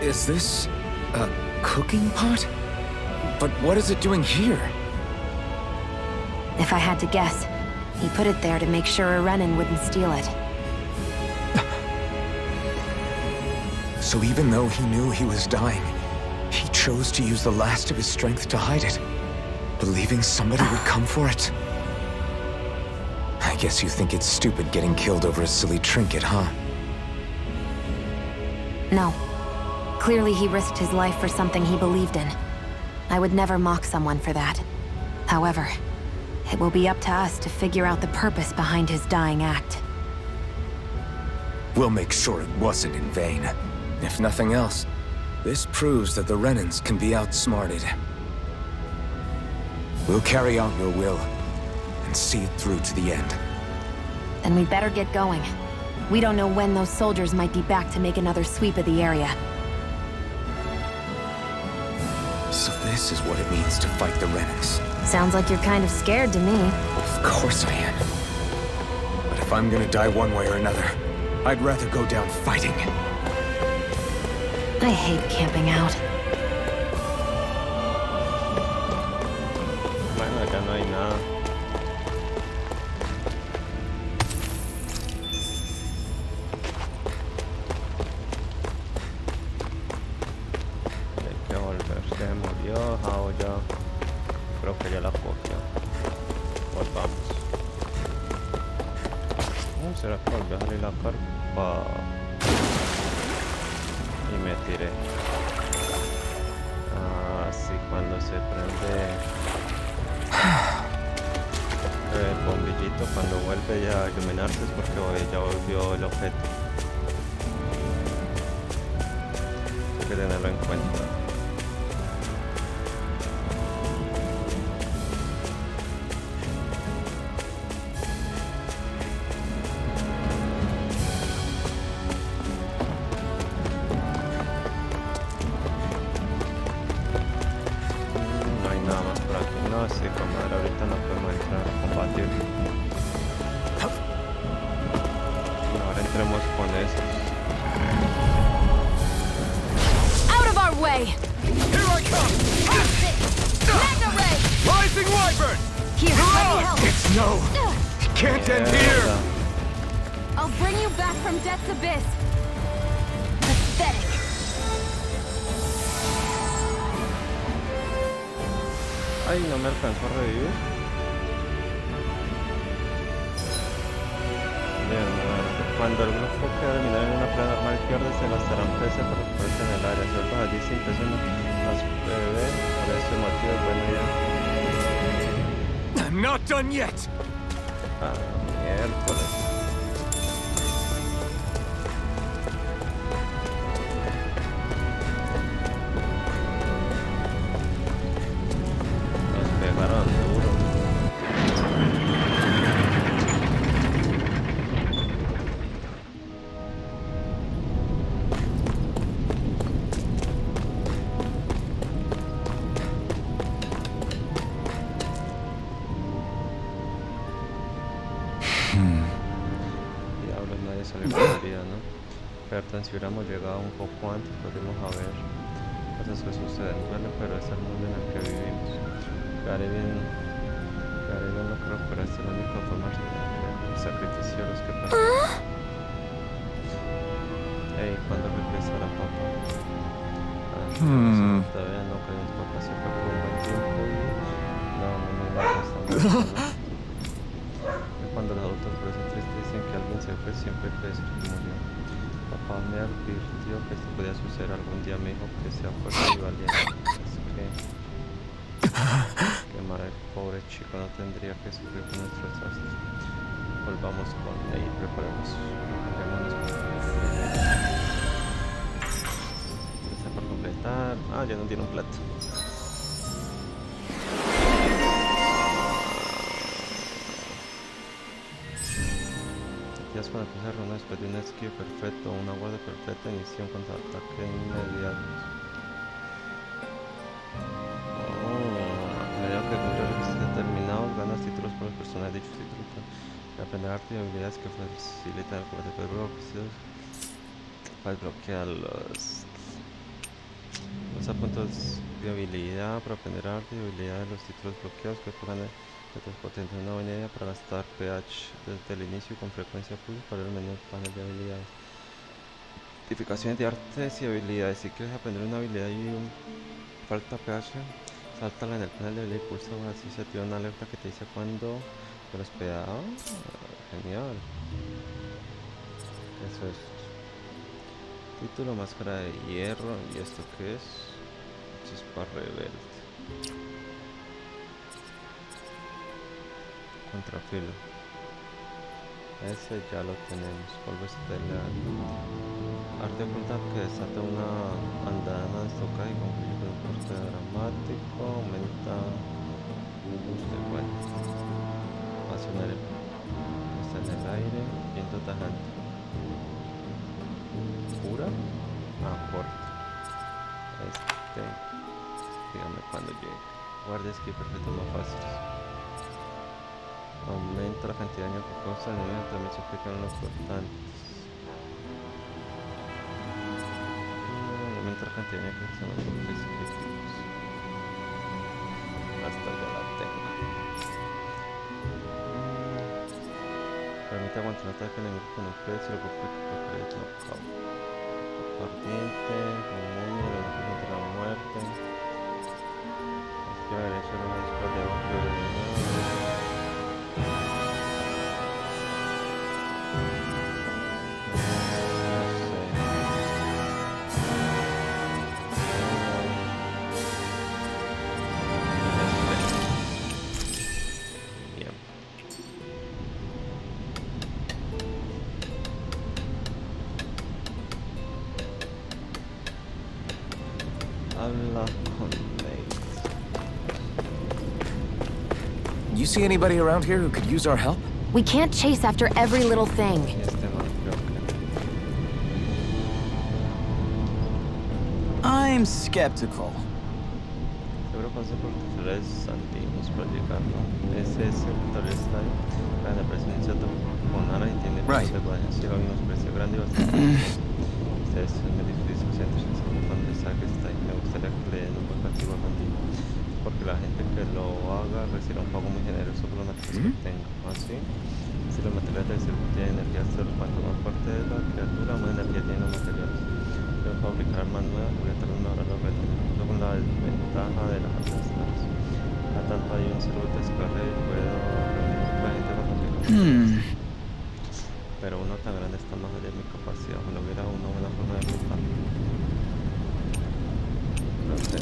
Is this a cooking pot? But what is it doing here? If I had to guess, he put it there to make sure a Renin wouldn't steal it. So even though he knew he was dying, he chose to use the last of his strength to hide it, believing somebody would come for it. I guess you think it's stupid getting killed over a silly trinket, huh? No. Clearly he risked his life for something he believed in. I would never mock someone for that. However, it will be up to us to figure out the purpose behind his dying act. We'll make sure it wasn't in vain. If nothing else, this proves that the Renans can be outsmarted. We'll carry out your will, and see it through to the end. Then we better get going. We don't know when those soldiers might be back to make another sweep of the area. So this is what it means to fight the Renans. Sounds like you're kind of scared to me. Of course I am. But if I'm gonna die one way or another, I'd rather go down fighting. I hate camping out. Bueno, acá no hay nada. Hay que volver. Se murió, Jao ya. Creo que ya la cogió. Volvamos. ¿Será que volvió a salir la carpa? Y me tiré. Así cuando se prende el bombillito, cuando vuelve ya a iluminarse es porque ya volvió el objeto. Hay que tenerlo en cuenta. Out of our way! Here I come! Magna Ray! Rising Wyvern! Here, let me help. It's no! It can't end here! I'll bring you back from Death's Abyss. Pathetic. Ay, no me alcanzó a revivir. Cuando el grupo que dominar en una playa normal pierde, se gastarán PC para ponerse en el área. Si vuelvas allí sin PC, las PB, por ese motivo es buena idea. I'm not done yet! Ah, miércoles. Nos pegaron duro. Diablos, nadie salió con vida, ¿no? Perdón, si hubiéramos llegado un poco antes, podríamos haber cosas que suceden, duele, pero es el mundo en el que vivimos. Garibin no creo que fuera esta la única forma de sacrificio a los que pasan. Ey, ¿cuándo regresa la papa? Todavía no, que mis papás se fue por un buen tiempo y no estamos. Cuando los adultos parecen tristes dicen que alguien se fue, siempre hay que decir que murió. Papá me advirtió que esto podía suceder algún día, me dijo que sea fuerte y valiente. Así que madre, pobre chico, no tendría que sufrir con nuestro desastre. Volvamos con él, preparémonos. Está por completar. Ah, ya no tiene un plato. Cuando empieza a runar después de un esquive perfecto, una guardia perfecta, inicia un contraataque inmediato. A medida que el control esté terminado, ganas títulos por los personajes de dichos títulos y aprender arte y habilidades que facilitan el combate. Puedes bloquear los puntos de habilidad para aprender arte y habilidades de los títulos bloqueados que pongan potente, una buena idea para gastar PH desde el inicio con frecuencia full para el menú panel de habilidades. Modificaciones de artes y habilidades. Si quieres aprender una habilidad y falta PH, sáltala en el panel de habilidad y pulsa así se activa una alerta que te dice cuando te lo has pegado. Genial. Eso es. Título, máscara de hierro. ¿Y esto qué es? Chispa rebelde. Contrafilo. Ese ya lo tenemos. Polvo estelar. Arte oculta que desata una andana estocada y concluye con un corte dramático. Aumenta de vuelta. Pasión aérea. Está en el aire. Viento tajante. Cura. Corto. Dígame cuando llegue. Guardia esquí perfecto, más fácil. Aumenta la cantidad de daño que causa el enemigo, también se aplican los cortantes. Aumenta la cantidad de daño que causa los golpes críticos. Hasta ya la tengo. Permite aguantar un ataque enemigo con un pez y lo golpe que crédito knockout. Ardiente, demonio, la lucha contra la muerte. Izquierda derecha, la espada de abajo de You see anybody around here who could use our help? We can't chase after every little thing. I'm skeptical. Seguro pasa por tres santinos para llegar, ¿no? Ese es el tal estadio. La presencia con Ana y tiene consecuencias. Si nos parece grande y bastante. Ustedes son muy difíciles centros en donde saque está y me gustaría que le den un buen castigo a Santino. Porque la gente que lo haga recibirá un pago muy generoso por una cosa que tenga. ¿Así? Si los materiales del circuito tienen energía cero, cuanto más fuerte es la criatura, más energía tienen los materiales. Deben fabricar armas nuevas, porque tal vez mejora los retos. Con la desventaja de las armas estas. A tanto hay un solo descarga y puedo la gente va a conseguir. Pero Renan está más allá de mi capacidad. Ojalá hubiera una buena forma de explicarlo.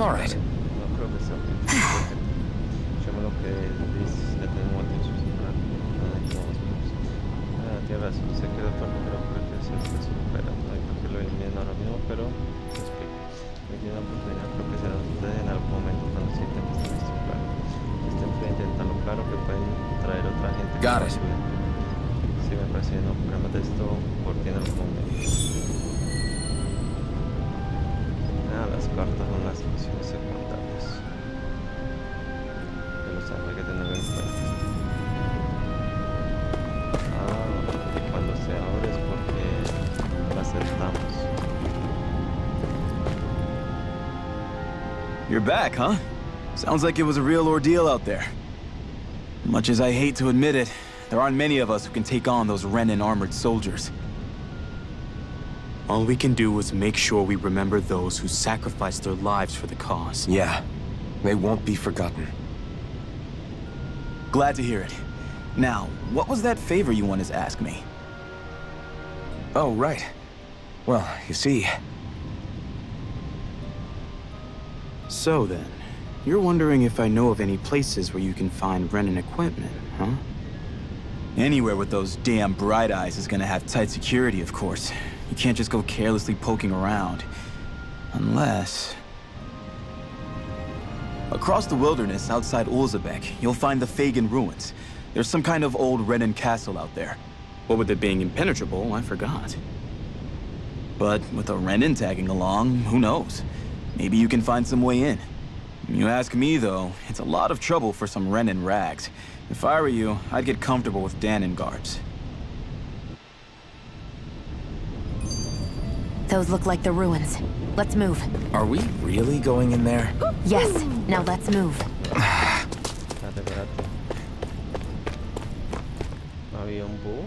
All right. No creo que sea muy difícil. Llamo lo que dice, ya tenemos tiempo superar. Tiene razón, sé que de forma pero creo que se supera. No hay por qué lo eliminen ahora mismo, pero te explico. Me tiene una oportunidad, creo que será ustedes en algún momento cuando sienten que están listos, claro. Estén frente a intentarlo, claro que pueden traer otra gente que Got los it. ayude. Si me parece bien, no problemas de esto por ti en algún momento. Las cartas son las misiones secundarias. Que lo saben, hay que tenerlo en cuenta. Y cuando se abre es porque lo aceptamos. You're back, huh? Sounds like it was a real ordeal out there. Much as I hate to admit it, there aren't many of us who can take on those Renan armored soldiers. All we can do is make sure we remember those who sacrificed their lives for the cause. Yeah, they won't be forgotten. Glad to hear it. Now, what was that favor you wanted to ask me? Oh, right. Well, you see... So then, you're wondering if I know of any places where you can find Renan equipment, huh? Anywhere with those damn bright eyes is gonna have tight security, of course. You can't just go carelessly poking around. Unless... Across the wilderness outside Ulzebek, you'll find the Fagan ruins. There's some kind of old Renan castle out there. What with it being impenetrable, I forgot. But with a Renan tagging along, who knows? Maybe you can find some way in. You ask me, though, it's a lot of trouble for some Renan rags. If I were you, I'd get comfortable with Danon guards. Those look like the ruins. Let's move. Are we really going in there? Yes, now let's move. Espérate. Había un búho.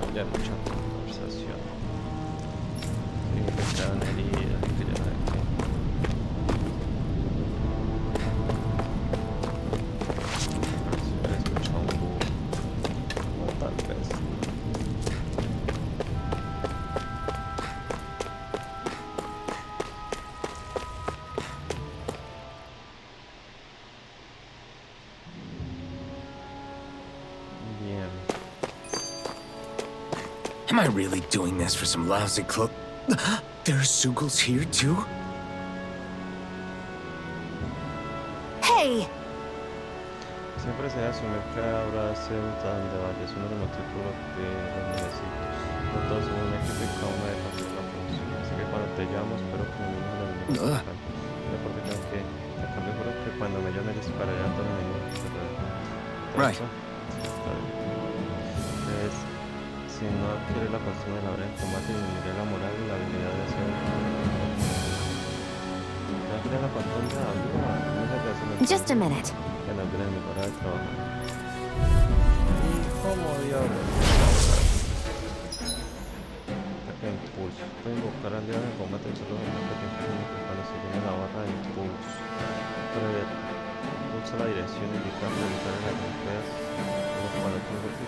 Había mucha conversación. Sí, que estaban heridas, que ya no hay que... Si hubiera escuchado un búho. O tal vez. Bien. Am I really doing this for some lousy cloak? There are Zugals here, too? Hey! Siempre se asumir que ahora se usan de varios, uno de los títulos que los necesito. No todos son un equipo y cada uno de la función. Así que cuando te llamo, espero que me digas el número de porque tengo que... A cambio, juro que cuando me llame dispararé a todos los enemigos. Right. Es, si no adquiere la costumbre de la hora de combate, disminuirá la moral y la habilidad de hacer. ¿No adquiere la costumbre de la vida? No sé qué hacer. Just a minute. Que no adquiere mi hora de trabajar. ¿Y cómo diablos? Ataque de impulso. Puede invocar al diablo en combate solo en un ataque único cuando se llena la barra de impulso. Pero pulsa la dirección indicada para evitar las golpeas. Cuando tú golpeas,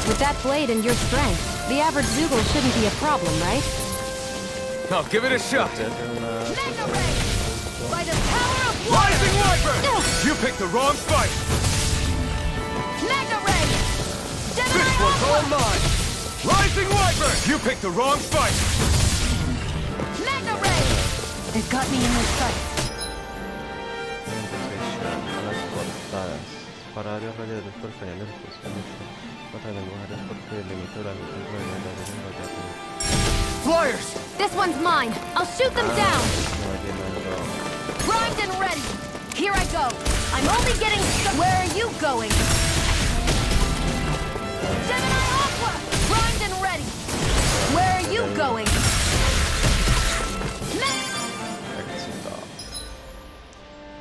With that blade and your strength, the average Zoogle shouldn't be a problem, right? I'll give it a shot. Mega Ray! By the power of water! Rising Viper! You picked the wrong fight! Mega Ray! This one's all mine! Rising Viper! You picked the wrong fight! Mega Ray! They've got me in their sights. Para áreas radiales por cañones de mucho. Otra lenguaje porque limita la luz de la Flyers! This one's mine. I'll shoot them down. Primed and ready. Here I go. I'm only getting stuck. Where are you going? Gemini Aqua! Primed and ready. Where are you going?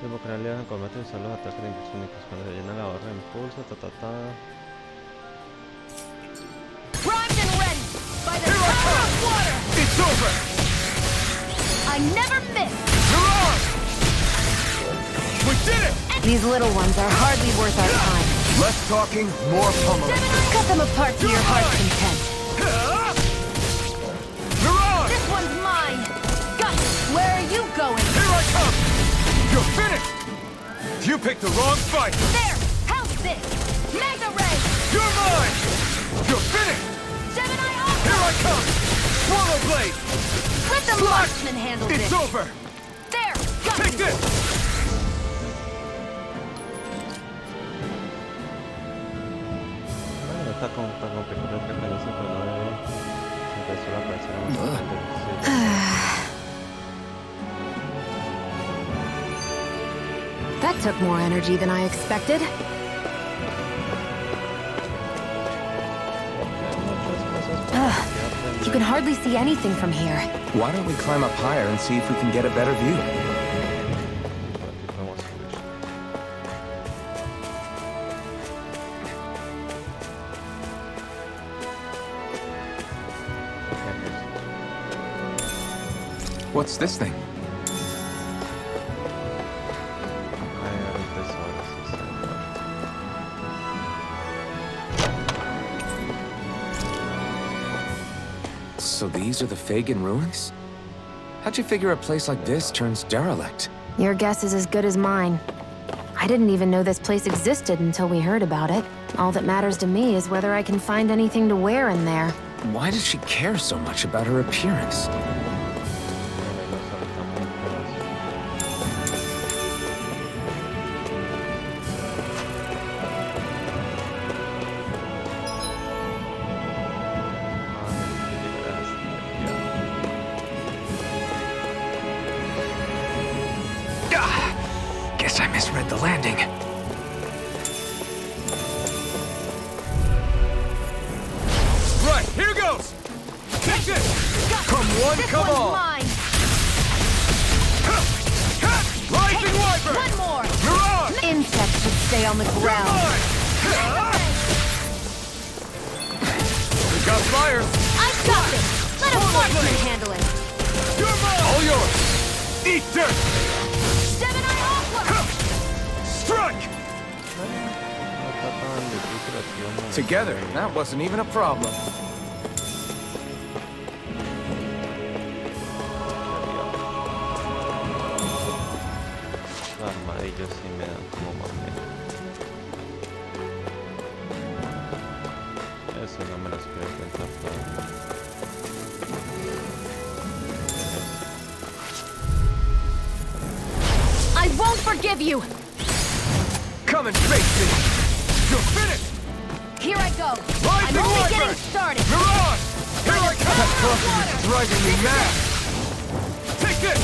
Invocar aliados en combate y usar los ataques de impulsónicos cuando se llena la barra de impulso, Primed and ready! By the power of water! It's over! I never miss! You're on! We did it! These little ones are hardly worth our time. Less talking, more pummeling. Cut them apart to your heart's content. You're on! This one's mine! Got it! Where are you going? Here I come! You're finished! You picked the wrong fight! There! How's this? Mega Ray! You're mine! You're finished! Gemini Aqua! Here I come! Swallow Blade! Let the marksman handle this! It's over! There! Got Take you. this! Está complicado el mecanismo, pero no debe empezar a aparecer That took more energy than I expected. You can hardly see anything from here. Why don't we climb up higher and see if we can get a better view? What's this thing? So these are the Fagin ruins? How'd you figure a place like this turns derelict? Your guess is as good as mine. I didn't even know this place existed until we heard about it. All that matters to me is whether I can find anything to wear in there. Why does she care so much about her appearance? Guess I misread the landing. Right, here goes! Take this! Come one, This come one's all! mine! Rising Hey, Wyvern! one more! You're on! Insects should stay on the ground. We got flyers! I got this! Let a marksman handle it! You're mine! All yours! Eat dirt! Gemini Aqua! Strike! Together, that wasn't even a problem. Los armadillos sí me dan como más miedo. Eso no me las quiero pensar todavía. I won't forgive you! Come and face me! You're finished! Here I go! Rising I'm only Wyvern! getting started! You're on! Here I come! That crossing is driving me mad! Take this!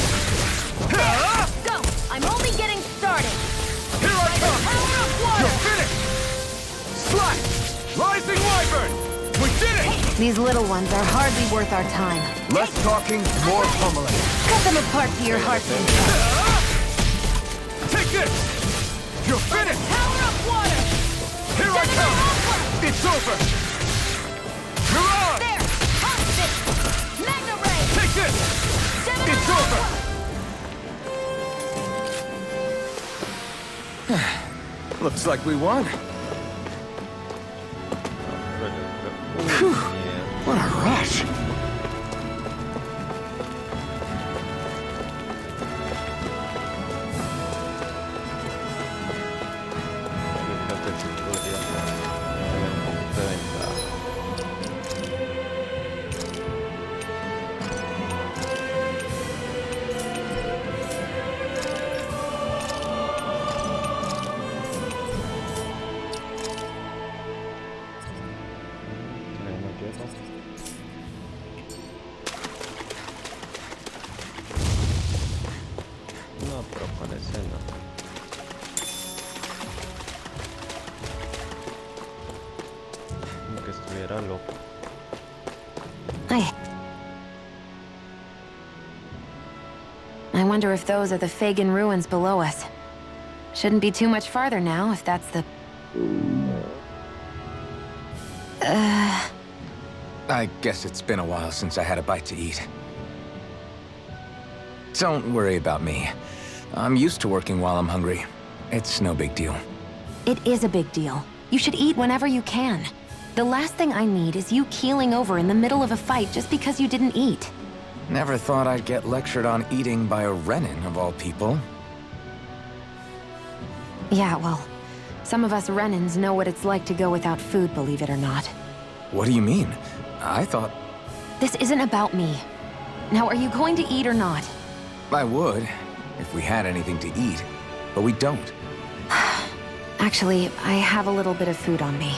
Go! I'm only getting started! Here I come! Power of water! You're finished! Slash! Rising Wyvern! We did it! These little ones are hardly worth our time. Less talking, more pummeling. Cut them apart to your heart's content. Take this! You're finished! Power of water! Here I come! It's over! You're on! There! How's this? Mega Ray! Take this! It's over! Looks like we won. Phew, what a rush. I wonder if those are the Fagin ruins below us. Shouldn't be too much farther now, if that's the... I guess it's been a while since I had a bite to eat. Don't worry about me. I'm used to working while I'm hungry. It's no big deal. It is a big deal. You should eat whenever you can. The last thing I need is you keeling over in the middle of a fight just because you didn't eat. Never thought I'd get lectured on eating by a Renin, of all people. Yeah, well, some of us Renins know what it's like to go without food, believe it or not. What do you mean? I thought... This isn't about me. Now, are you going to eat or not? I would, if we had anything to eat, but we don't. Actually, I have a little bit of food on me.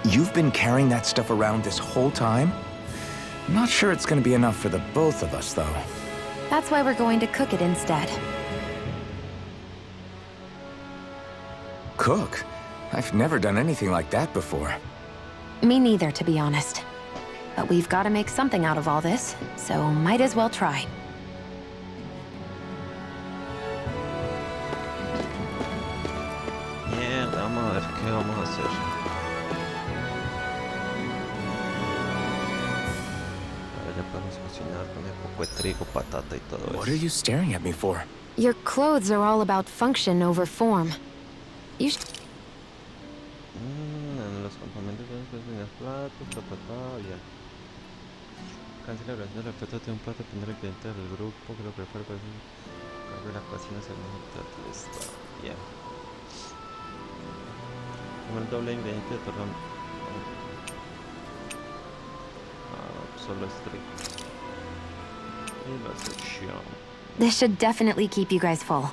You've been carrying that stuff around this whole time? I'm not sure it's gonna be enough for the both of us, though. That's why we're going to cook it instead. Cook? I've never done anything like that before. Me neither, to be honest. But we've got to make something out of all this, so might as well try. Mierda, vamos a ver qué vamos a hacer. Ahora ya podemos cocinar con el poco de trigo, patata y todo eso. What are you staring at me for? Your clothes are all about function over form. You should... En los campamentos de los platos, ya. Casi la oración del respeto de un plato tendrá el cliente del grupo que lo prepara para de la cocina es el mejor plato de esta. Ya. Como el doble ingrediente de torrón. Solo es trigo. Y la sección. This should definitely keep you guys full.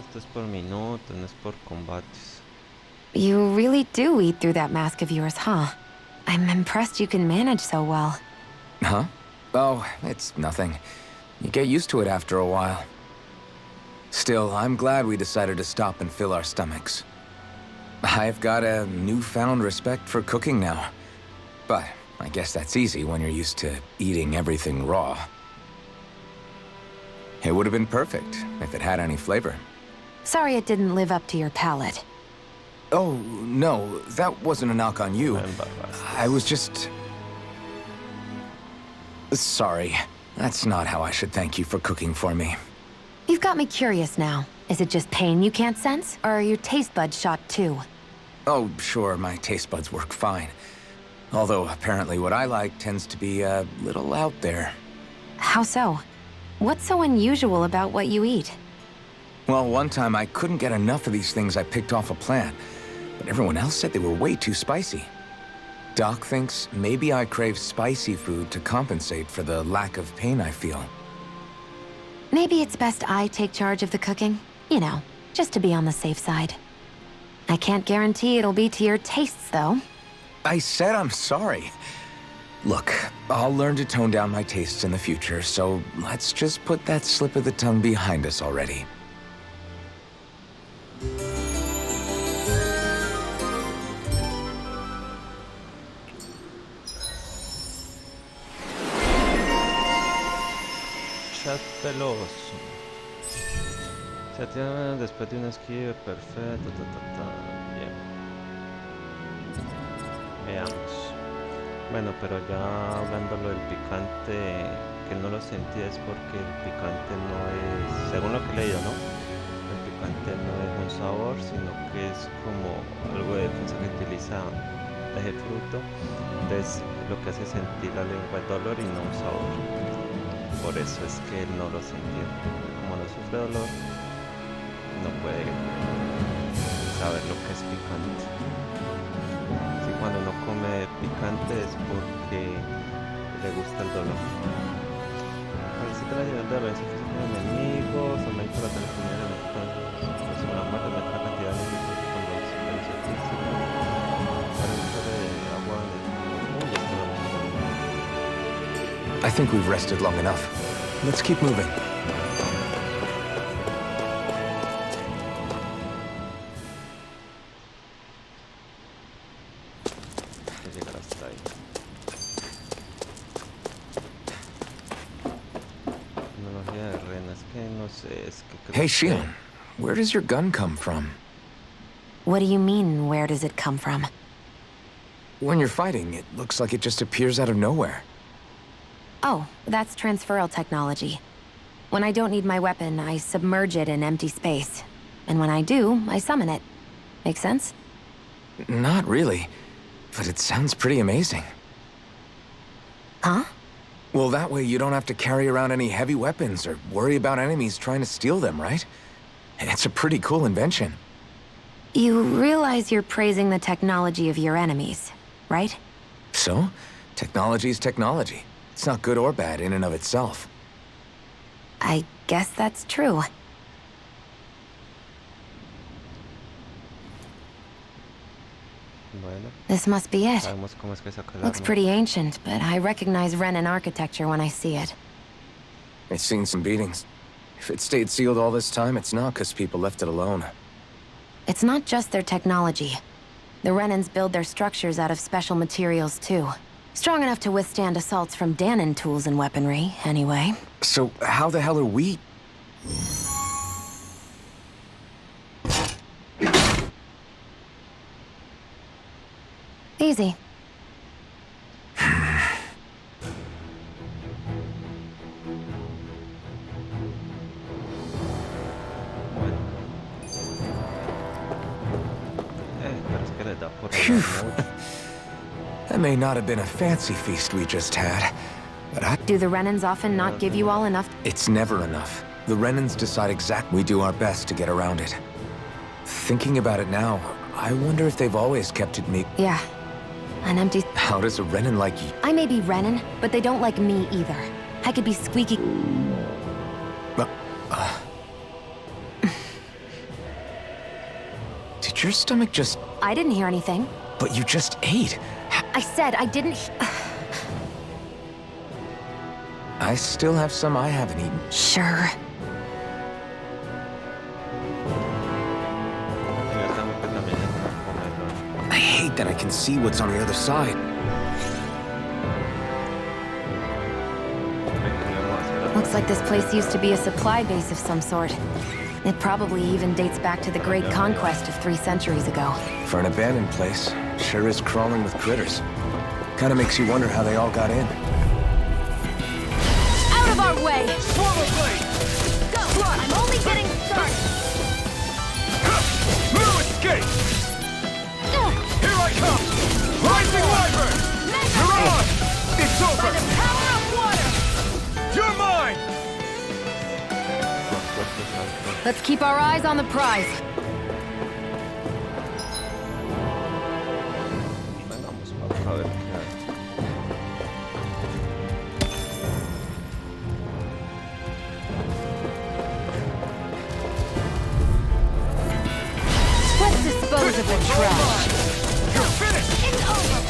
Esto es por minuto, no es por combates. You really do eat through that mask of yours, huh? I'm impressed you can manage so well. Huh? Oh, it's nothing. You get used to it after a while. Still, I'm glad we decided to stop and fill our stomachs. I've got a newfound respect for cooking now. But I guess that's easy when you're used to eating everything raw. It would have been perfect if it had any flavor. Sorry it didn't live up to your palate. Oh, no, that wasn't a knock on you. I was just... Sorry. That's not how I should thank you for cooking for me. You've got me curious now. Is it just pain you can't sense, or are your taste buds shot too? Oh, sure, my taste buds work fine. Although, apparently what I like tends to be a little out there. How so? What's so unusual about what you eat? Well, one time I couldn't get enough of these things I picked off a plant, but everyone else said they were way too spicy. Doc thinks maybe I crave spicy food to compensate for the lack of pain I feel. Maybe it's best I take charge of the cooking. You know, just to be on the safe side. I can't guarantee it'll be to your tastes, though. I said I'm sorry. Look, I'll learn to tone down my tastes in the future, so let's just put that slip of the tongue behind us already. Chat peloso. Se tiene después de una esquiva perfecta. Bien. Veamos. Bueno, pero ya hablándolo del picante, que no lo sentí es porque el picante no es, según lo que he leído, ¿no? El picante no es un sabor, sino que es como algo de defensa que utiliza ese fruto. Entonces lo que hace sentir la lengua es dolor y no un sabor. Por eso es que él no lo sentía. Como no sufre dolor, no puede saber lo que es picante. Si cuando uno come picante es porque le gusta el dolor. Parece que la ayuda de veces que son enemigos, aumenta la telefonía de los más de la cantidad de enemigos con los beneficios físicos. Para el uso de agua en el mundo. I think we've rested long enough. Let's keep moving. sé, es que creo Hey, que... Shion, where does your gun come from? What do you mean, where does it come from? When you're fighting, it looks like it just appears out of nowhere. Oh, that's transferal technology. When I don't need my weapon, I submerge it in empty space. And when I do, I summon it. Make sense? Not really, but it sounds pretty amazing. Huh? Well, that way you don't have to carry around any heavy weapons or worry about enemies trying to steal them, right? It's a pretty cool invention. You realize you're praising the technology of your enemies, right? So, technology's technology. It's not good or bad in and of itself. I guess that's true. Bueno, This must be it. sabemos cómo es que saca el Looks arma. pretty ancient, but I recognize Renan architecture when I see it. It's seen some beatings. If it stayed sealed all this time, it's not because people left it alone. It's not just their technology. The Renans build their structures out of special materials, too. Strong enough to withstand assaults from Danon tools and weaponry, anyway. So, how the hell are we... Easy. Bueno. Pero es que les da por hablar mucho. That may not have been a fancy feast we just had, but Do the Renans often not give you all enough? It's never enough. The Renans decide exactly. We do our best to get around it. Thinking about it now, I wonder if they've always kept it me. Yeah. An empty... How does a Renan like you? I may be Renan, but they don't like me either. I could be squeaky... Did your stomach just... I didn't hear anything. But you just ate. I said I didn't... I still have some I haven't eaten. Sure. Ya sabemos que también entra a comerlo. I hate that I can see what's on the other side. Looks like this place used to be a supply base of some sort. It probably even dates back to the Great Conquest of 3 centuries ago. For an abandoned place, sure is crawling with critters. Kinda makes you wonder how they all got in. Out of our way! Swallow blade! Go! I'm only getting started! No escape! Here I come! Rising Wyvern! You're on! It's By over! the power of water! You're mine! Let's keep our eyes on the prize. Vamos a ver qué hay. Let's dispose of the trash. You're finished! It's over!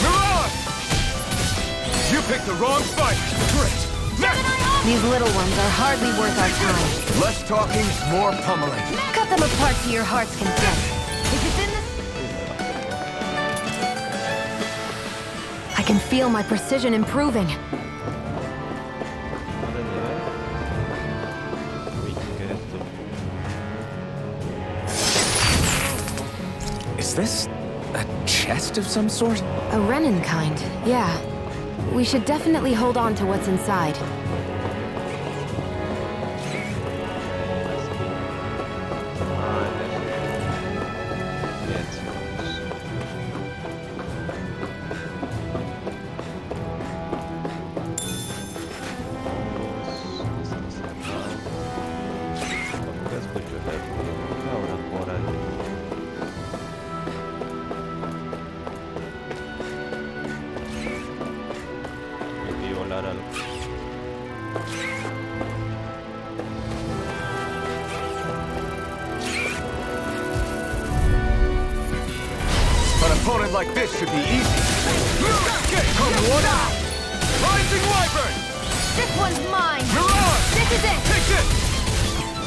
You're on! You picked the wrong fight! Great! Next! These little ones are hardly worth our time. Less talking, more pummeling. Cut them apart to your heart's content. If it's in this... I can feel my precision improving. ¿De nivel? Uy, ¿qué es esto? Is this a chest of some sort? A Renan kind, yeah. We should definitely hold on to what's inside. An opponent like this should be easy. No escape! Come one out! Rising Wyvern! This one's mine! Mirage! This is it! Take this!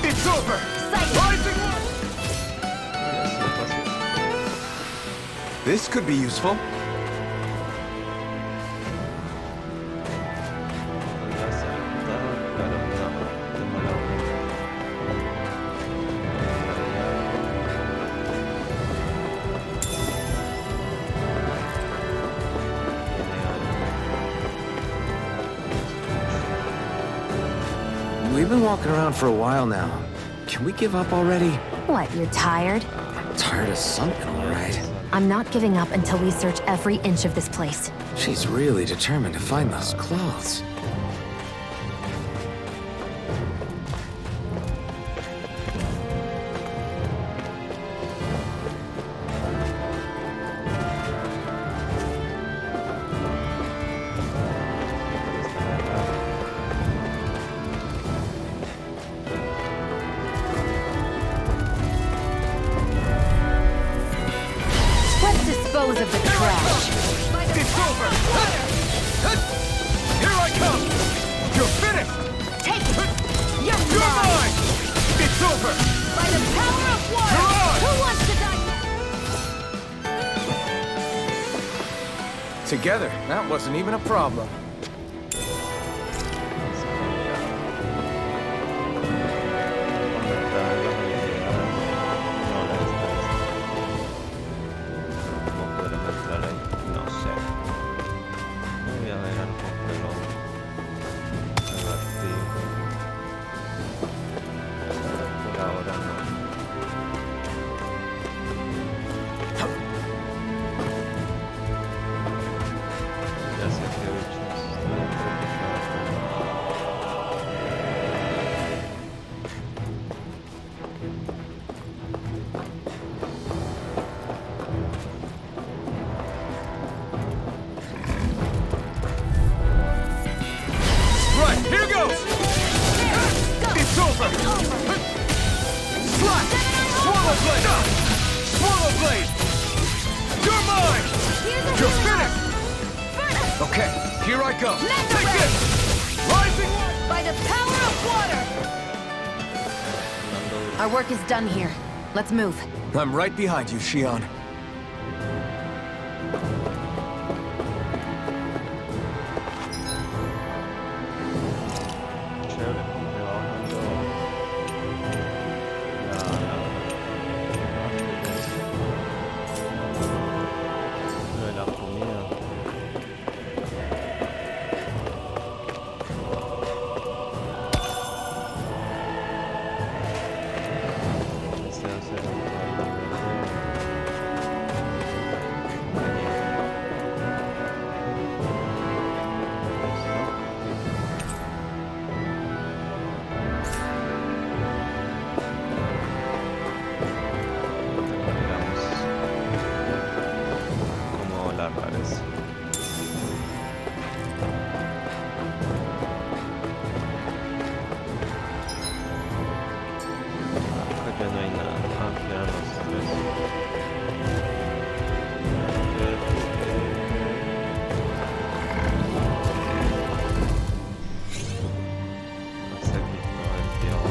It's over! Sight. Rising Wyvern! This could be useful. We've been walking around for a while now. Can we give up already? What, you're tired? Tired of something, all right. I'm not giving up until we search every inch of this place. She's really determined to find those clothes. Let's dispose of the trash. It's over! Here I come! You're finished! Take it! You're You're mine! mine! It's over! By the power of water! You're on! Who wants to die now? Together, that wasn't even a problem. ¿Cómo podremos entrar ahí? No sé. Voy a ver algo que lo activo. Por ahora no. Ya sé que bichos estoy Right, here goes! It's over! Slash! Swallow blade! Swallow blade! You're mine! You're finished! Okay, here I go! Take this! Rising light! By the power of water! Our work is done here. Let's move. I'm right behind you, Shion. chévere. Me va bajando lo de la comida. Este va a ser un como las raras. Acá ya no hay nada. Ah, quedan los tres. Hasta aquí todo el tiempo.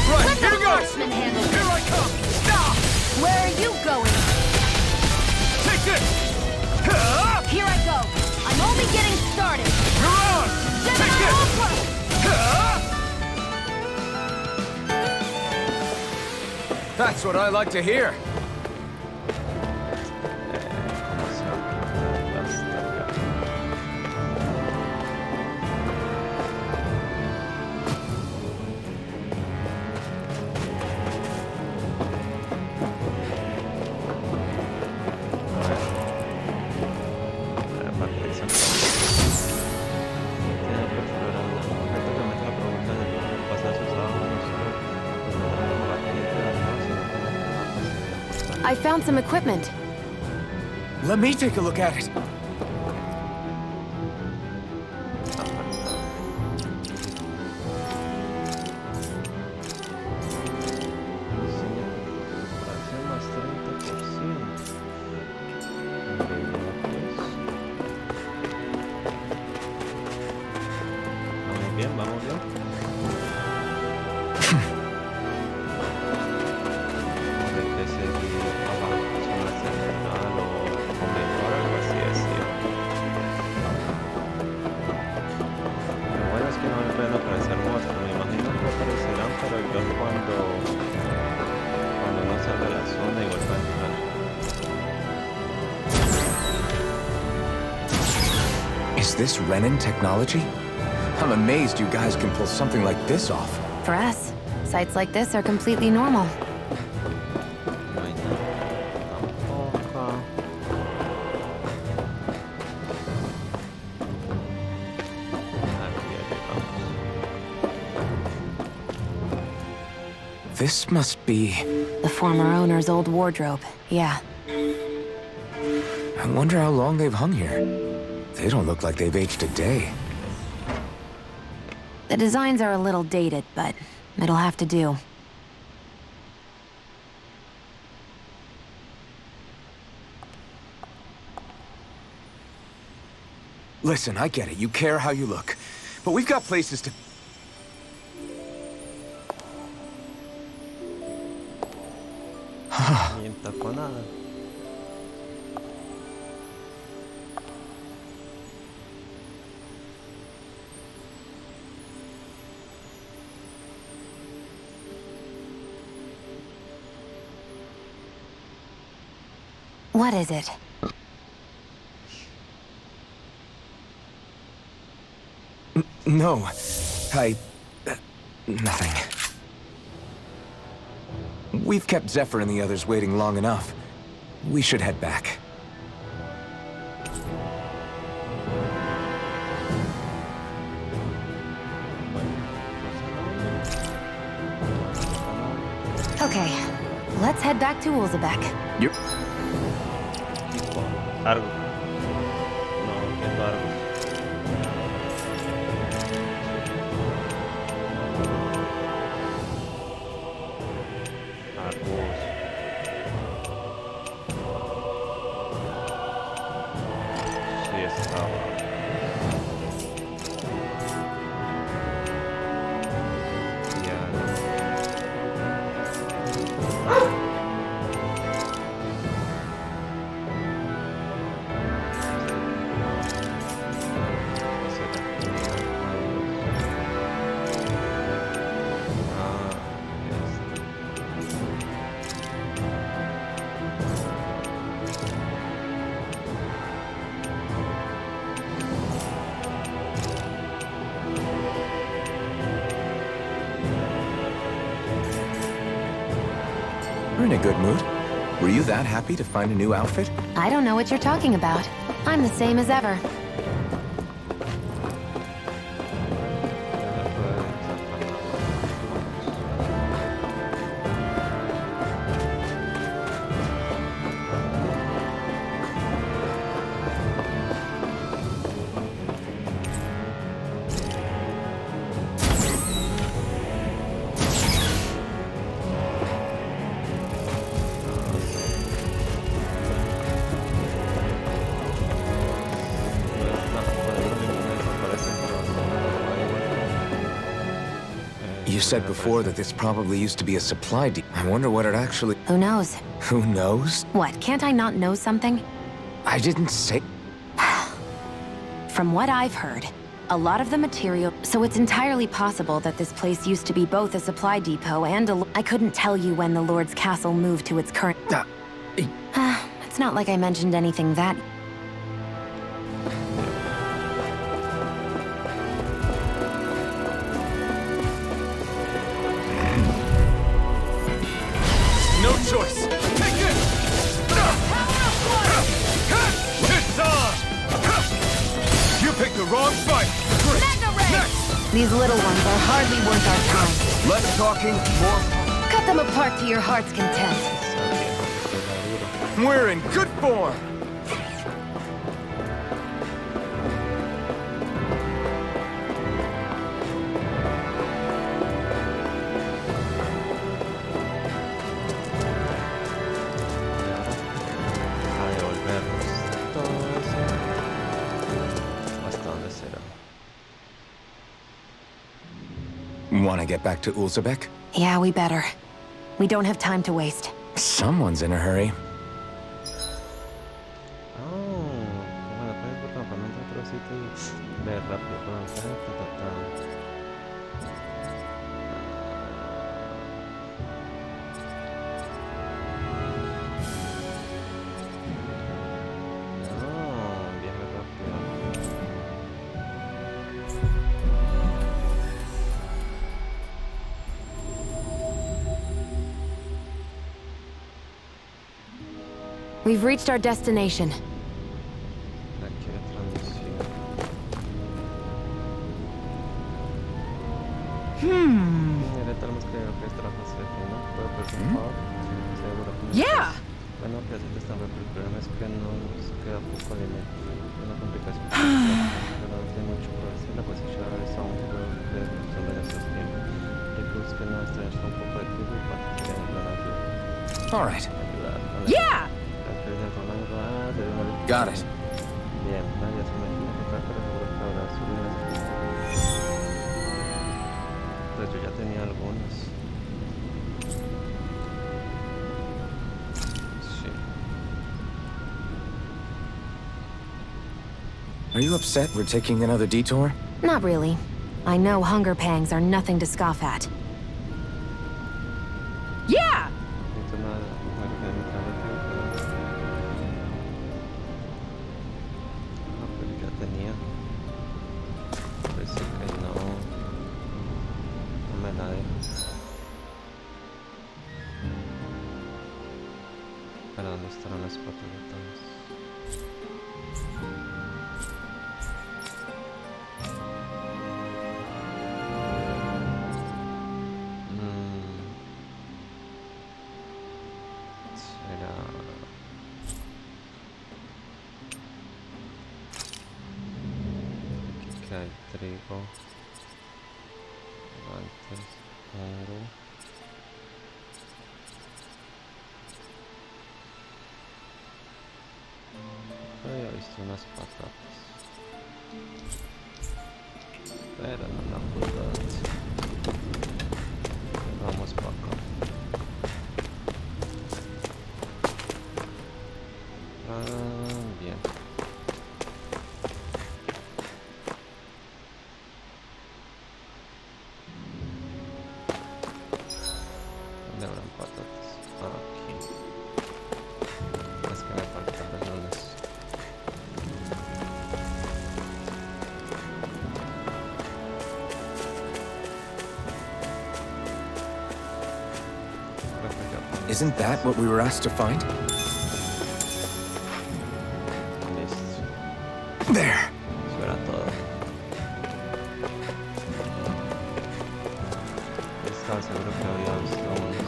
Right, Let the here goes! marksman handle Here this. I come! Stop! Where are you going? Take this! Huh? Here I go. I'm only getting started. You're on! Take Gemini this! Ultra! Huh? That's what I like to hear. Vamos a quitar hasta acá. Aparte de esa cosa. Tiene que explorar un objeto que me está provocando el poder pasar sus ojos. I found some equipment. Let me take a look at it. Más 30%. Vamos bien, vamos bien. Hay que seguir abajo, zona central o mejor, algo así decía. Lo bueno es que no me pueden aparecer monstruos, me imagino que aparecerán, pero yo cuando no salga de la zona y vuelva a entrar. Is this Renin technology? I'm amazed you guys can pull something like this off. For us, sights like this are completely normal. No hay nada tampoco. Aquí ya llegamos. This must be... The former owner's old wardrobe, yeah. I wonder how long they've hung here. They don't look like they've aged a day. The designs are a little dated, but it'll have to do. Listen, I get it. You care how you look. But we've got places to... Bien taponada. What is it? No. Nothing. We've kept Zephyr and the others waiting long enough. We should head back. Okay, let's head back to Ulzebek. Yep. Largo. No, qué largo. Largos. Sí, estaba. You're in a good mood. Were you that happy to find a new outfit? I don't know what you're talking about. I'm the same as ever. You said before that this probably used to be a supply depot. I wonder what it actually... Who knows? Who knows? What, can't I not know something? I didn't say... From what I've heard, a lot of the material... So it's entirely possible that this place used to be both a supply depot and a... I couldn't tell you when the Lord's castle moved to its current... It's not like I mentioned anything that... No choice. Take it! It's on! You picked the wrong fight. Great. Next! These little ones are hardly worth our time. Less talking, more... Cut them apart to your heart's content. We're in good form. A devolvernos todo eso. ¿Hasta dónde será? Want to get back to Ulzebek? Yeah, we better. We don't have time to waste. Someone's in a hurry. Oh, bueno, puedes ver campamento de otro sitio y ver rápido por avanzar. No, viaje rápido. We've reached our destination. Aquí hay transmisión. Mira, tenemos que orquestar la fase final. ¿Puedo pedir un favor? Seguro que no. Yeah! Bueno, que así está bien, pero el problema es que nos queda poco alimento. Una complicación. Pero no tiene mucho por decir. La cosecha está un poco de producción de nuestros tiempos. Hay que buscar nuestra un poco de tiempo y cuánto sería en gran ayuda. All right. Yeah! Got it. Bien, nadie se imagina que acá, pero seguro que habrá subidas. Pues yo ya tenía algunas. Sí. Are you upset we're taking another detour? Not really. I know hunger pangs are nothing to scoff at. Yeah! ¿Para dónde estarán las pataletas? Será... Aquí que hay trigo, guantes, oro. Había visto unas patatas, pero no la puedo decir. Vamos para acá. Bien. ¿Dónde habrán patatas? Aquí. Es que me faltan melones. Isn't that what we were asked to find? Listo. There. Eso era todo. Estaba seguro que había visto unos.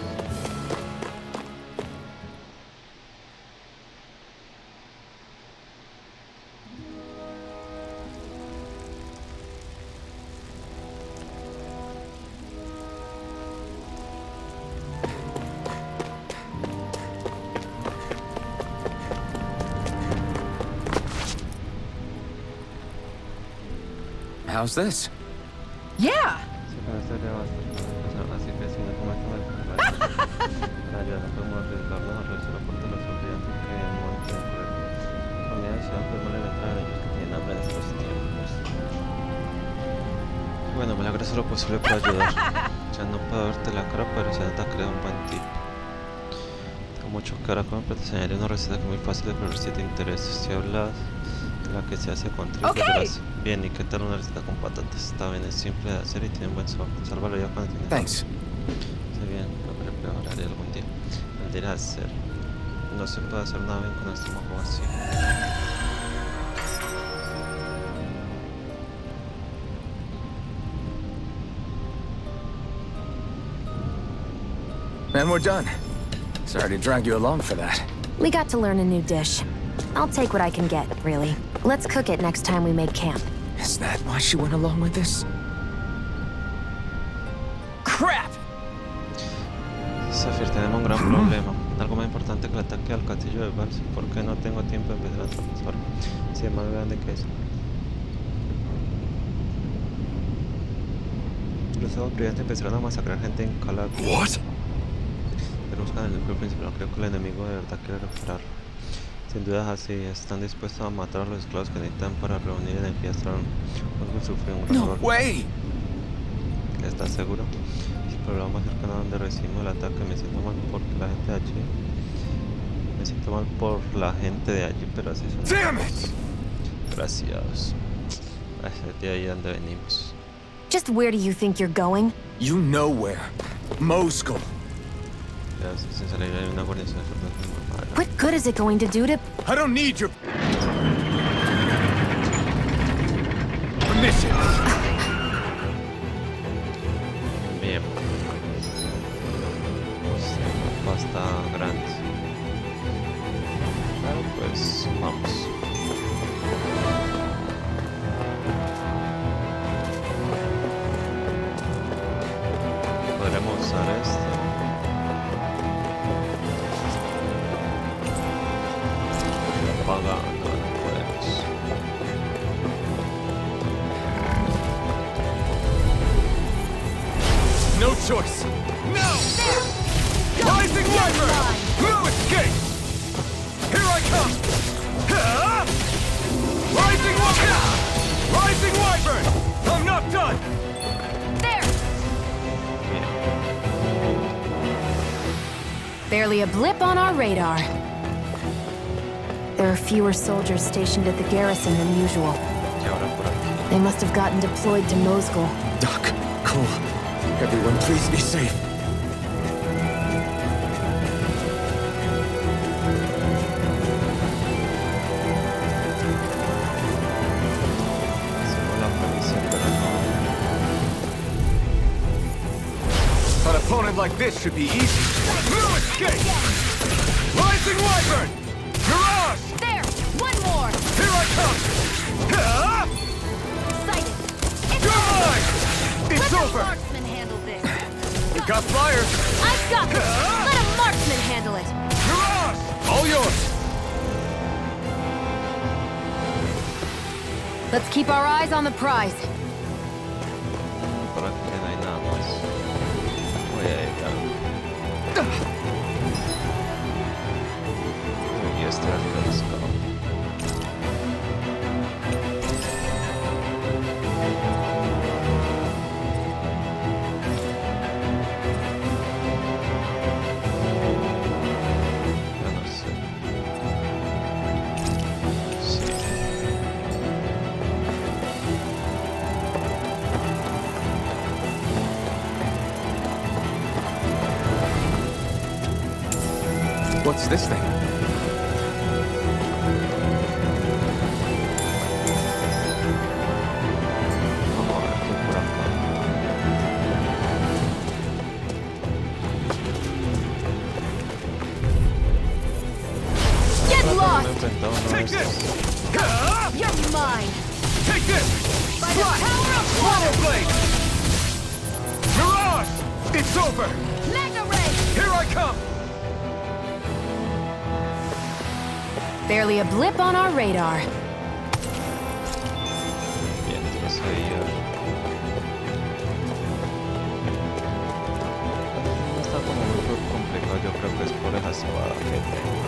How's this? Yeah! Sí, pero esto ya bastante. Así que si no cometen el para ayudar no podemos arriesgarnos a reducir la puerta de los estudiantes que monten por el comida de ciudad podemos alimentar a ellos que tienen hambre en estos tiempos. Bueno, me haré lo posible para ayudar. Ya no puedo verte la cara, pero se nota que eres un buen tipo. Tengo mucho que ahora como te enseñaré una receta que es muy fácil de preparar si te interesa. Si hablas la que se hace con trigo, verás. Bien, ¿y qué tal una receta con patatas? Está bien, es simple de hacer y tiene un buen sabor. Sálvalo ya cuando tienes. Thanks. Está bien, lo prepararé algún día. El día de hacer. No se puede hacer nada bien con el estómago vacío. And we're done. Sorry to drag you along for that. We got to learn a new dish. I'll take what I can get, really. Let's cook it next time we make camp. Is that why she went along with this? Crap! Zafir, tenemos un gran problema. Algo más importante que el ataque al castillo de Vals. ¿Por qué no tengo tiempo de empezar a transformar? Si es más grande que eso. Los brigantes empezaron a masacrar gente en Calag. What? Pero buscan el núcleo principal. No creo que el enemigo de verdad quiera recuperarlo. Sin duda es así. Están dispuestos a matar a los esclavos que necesitan para reunir energía astral. Orgul sufrió un gran golpe. Way! ¿Estás seguro? Si el programa más cercano a donde recibimos el ataque, me siento mal porque la gente de allí. Me siento mal por la gente de allí, pero así son. Damn it! Gracias. Es de ahí donde venimos. Just where do you think you're going? You know where. Moskal. Ya, sin salir hay una guarnición de soldados. What good is it going to do to... I don't need your permission. Bien. Los basta grandes. Pero pues vamos. Podremos usar esto. Apaga, no podemos. No choice. No! Rising Wyvern! No escape! Here I come! Ha! Rising Wyvern! Rising Wyvern! I'm not done! There! Barely a blip on our radar. There are fewer soldiers stationed at the garrison than usual. Y ahora por aquí. They must have gotten deployed to Mosgul. Doc, Cole, everyone please be safe. Hacemos la premisa, pero no. An opponent like this should be easy. No escape! Rising Wyvern! Mirage! There! One more! Here I come! Ha! Sighted! It's You're mine! Let It's the over! marksman handle this! You got flyers! I've got this! Let a marksman handle it! Mirage! All yours! Let's keep our eyes on the prize. Por aquí no hay nada más. Voy a ir y este alcanzado. Ya no sé. Sí. What's this thing? Vamos a ver qué por acá. Get No lost! he inventado uno de Take estos. this! Ha! You're mine! Take this! By the power of Swallow water! blade! Mirage! It's over! Mega ray! Here I come! Barely a blip on our radar. Bien, entonces ahí ya. No está como muy complicado, yo creo que es por esa espada que tengo.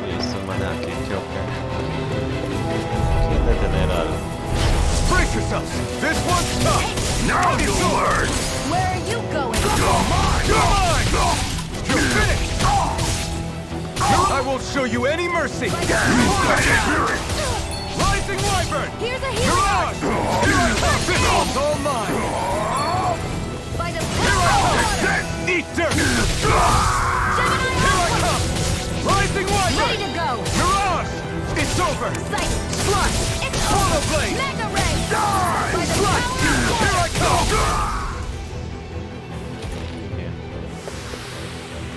Listo, man, aquí creo que hay que detener al... Brace yourselves! This one's tough! Now you learn! Where are you going? You're mine! You're finished! I won't show you any mercy! Rising Wyvern! Here's a hero! Mirage! Here I come! This one's all mine! By the Here power I of water! come! Eat dirt! Here I come! Rising Wyvern! Ready to go! Mirage! It's over! Sight! Slash! It's Swallow over! blade! Mega ray! Die! By the Slash! power of water! Here I come! Bien.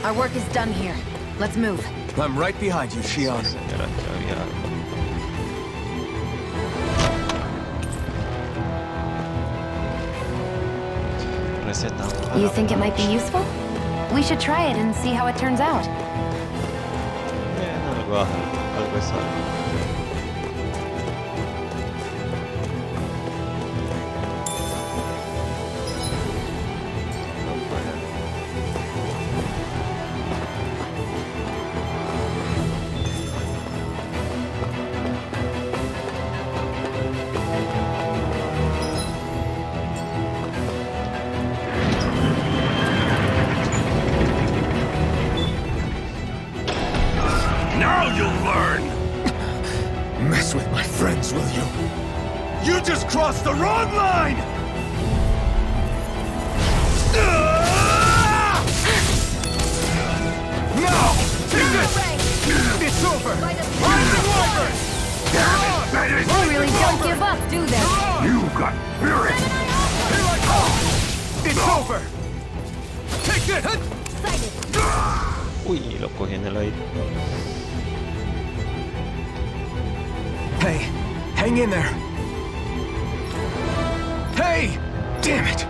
Our work is done here. Let's move. I'm right behind you, Shion. Señora, que había algo. Receta. You think it might be useful? We should try it and see how it turns out. Bien, algo es algo. No puede. Now you'll learn! Mess with my friends, will you? You just crossed the wrong line! No! Take this! It's over! Rising Wyvern! They really don't give up, do they? You got spirit! Here I come! It's over! Take this! Uy, lo cogí en el aire. Hey, hang in there. Hey! Damn it!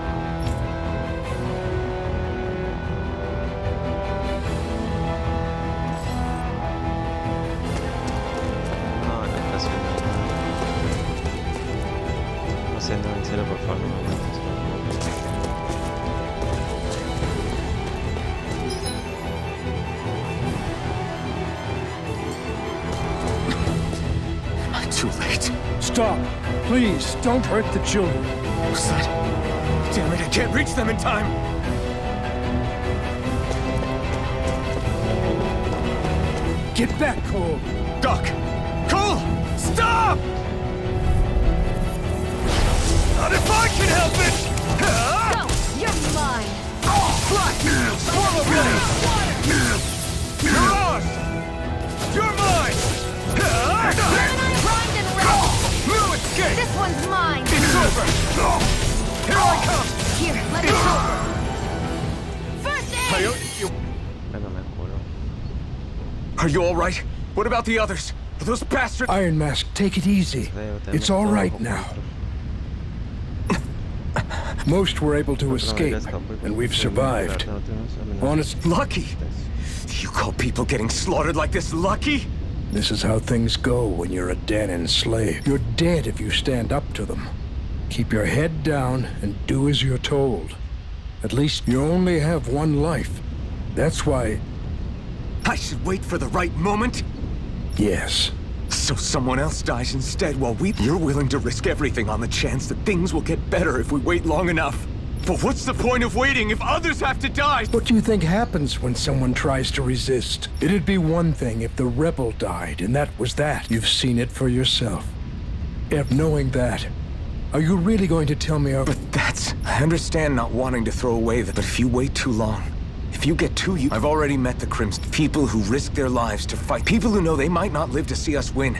No, no, casi no. No sé, no, en serio, por favor, no me mates. Too late. Stop. Please, don't hurt the children. What's that? Damn it, I can't reach them in time! Get back, Cole. Doc! Cole! Stop! Not if I can help it! Go! You're mine! Flash! Swallow blade! Mirage! You're mine! Primed and ready! No escape! This one's mine! It's over! Here I come! Here, let me go! First aid! No me juro. Are you alright? What about the others? Are those bastards? Iron Mask, take it easy. It's all right now. Most were able to escape, and we've survived. Honest, Lucky? You call people getting slaughtered like this lucky? this is how things go when you're a Danon slave. You're dead if you stand up to them. Keep your head down and do as you're told. At least you only have one life. That's why... I should wait for the right moment? Yes. So someone else dies instead while You're willing to risk everything on the chance that things will get better if we wait long enough. But what's the point of waiting if others have to die? What do you think happens when someone tries to resist? It'd be one thing if the rebel died, and that was that. You've seen it for yourself. If knowing that, are you really going to tell me But that's... I understand not wanting to throw away but if you wait too long, if you get too I've already met the Crimson. People who risk their lives to fight. People who know they might not live to see us win,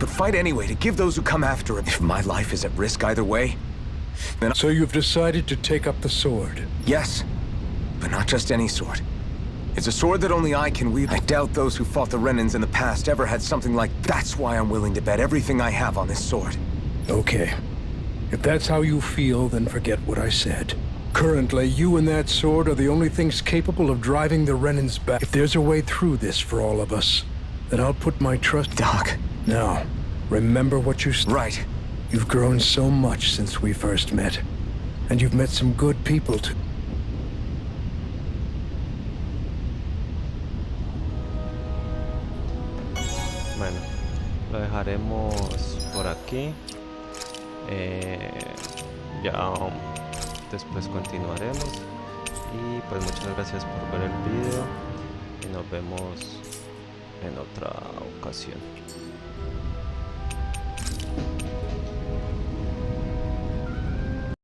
but fight anyway to give those who come after it. If my life is at risk either way, then... So you've decided to take up the sword? Yes, but not just any sword. It's a sword that only I can wield. I doubt those who fought the Renans in the past ever had something like... That's why I'm willing to bet everything I have on this sword. Okay. If that's how you feel, then forget what I said. Currently, you and that sword are the only things capable of driving the Renans back. If there's a way through this for all of us, then I'll put my trust... Doc. Now, remember what you... Right. You've grown so much since we first met. And you've met some good people too. Bueno, lo dejaremos por aquí. Ya después continuaremos. Y pues muchas gracias por ver el video. Y nos vemos en otra ocasión.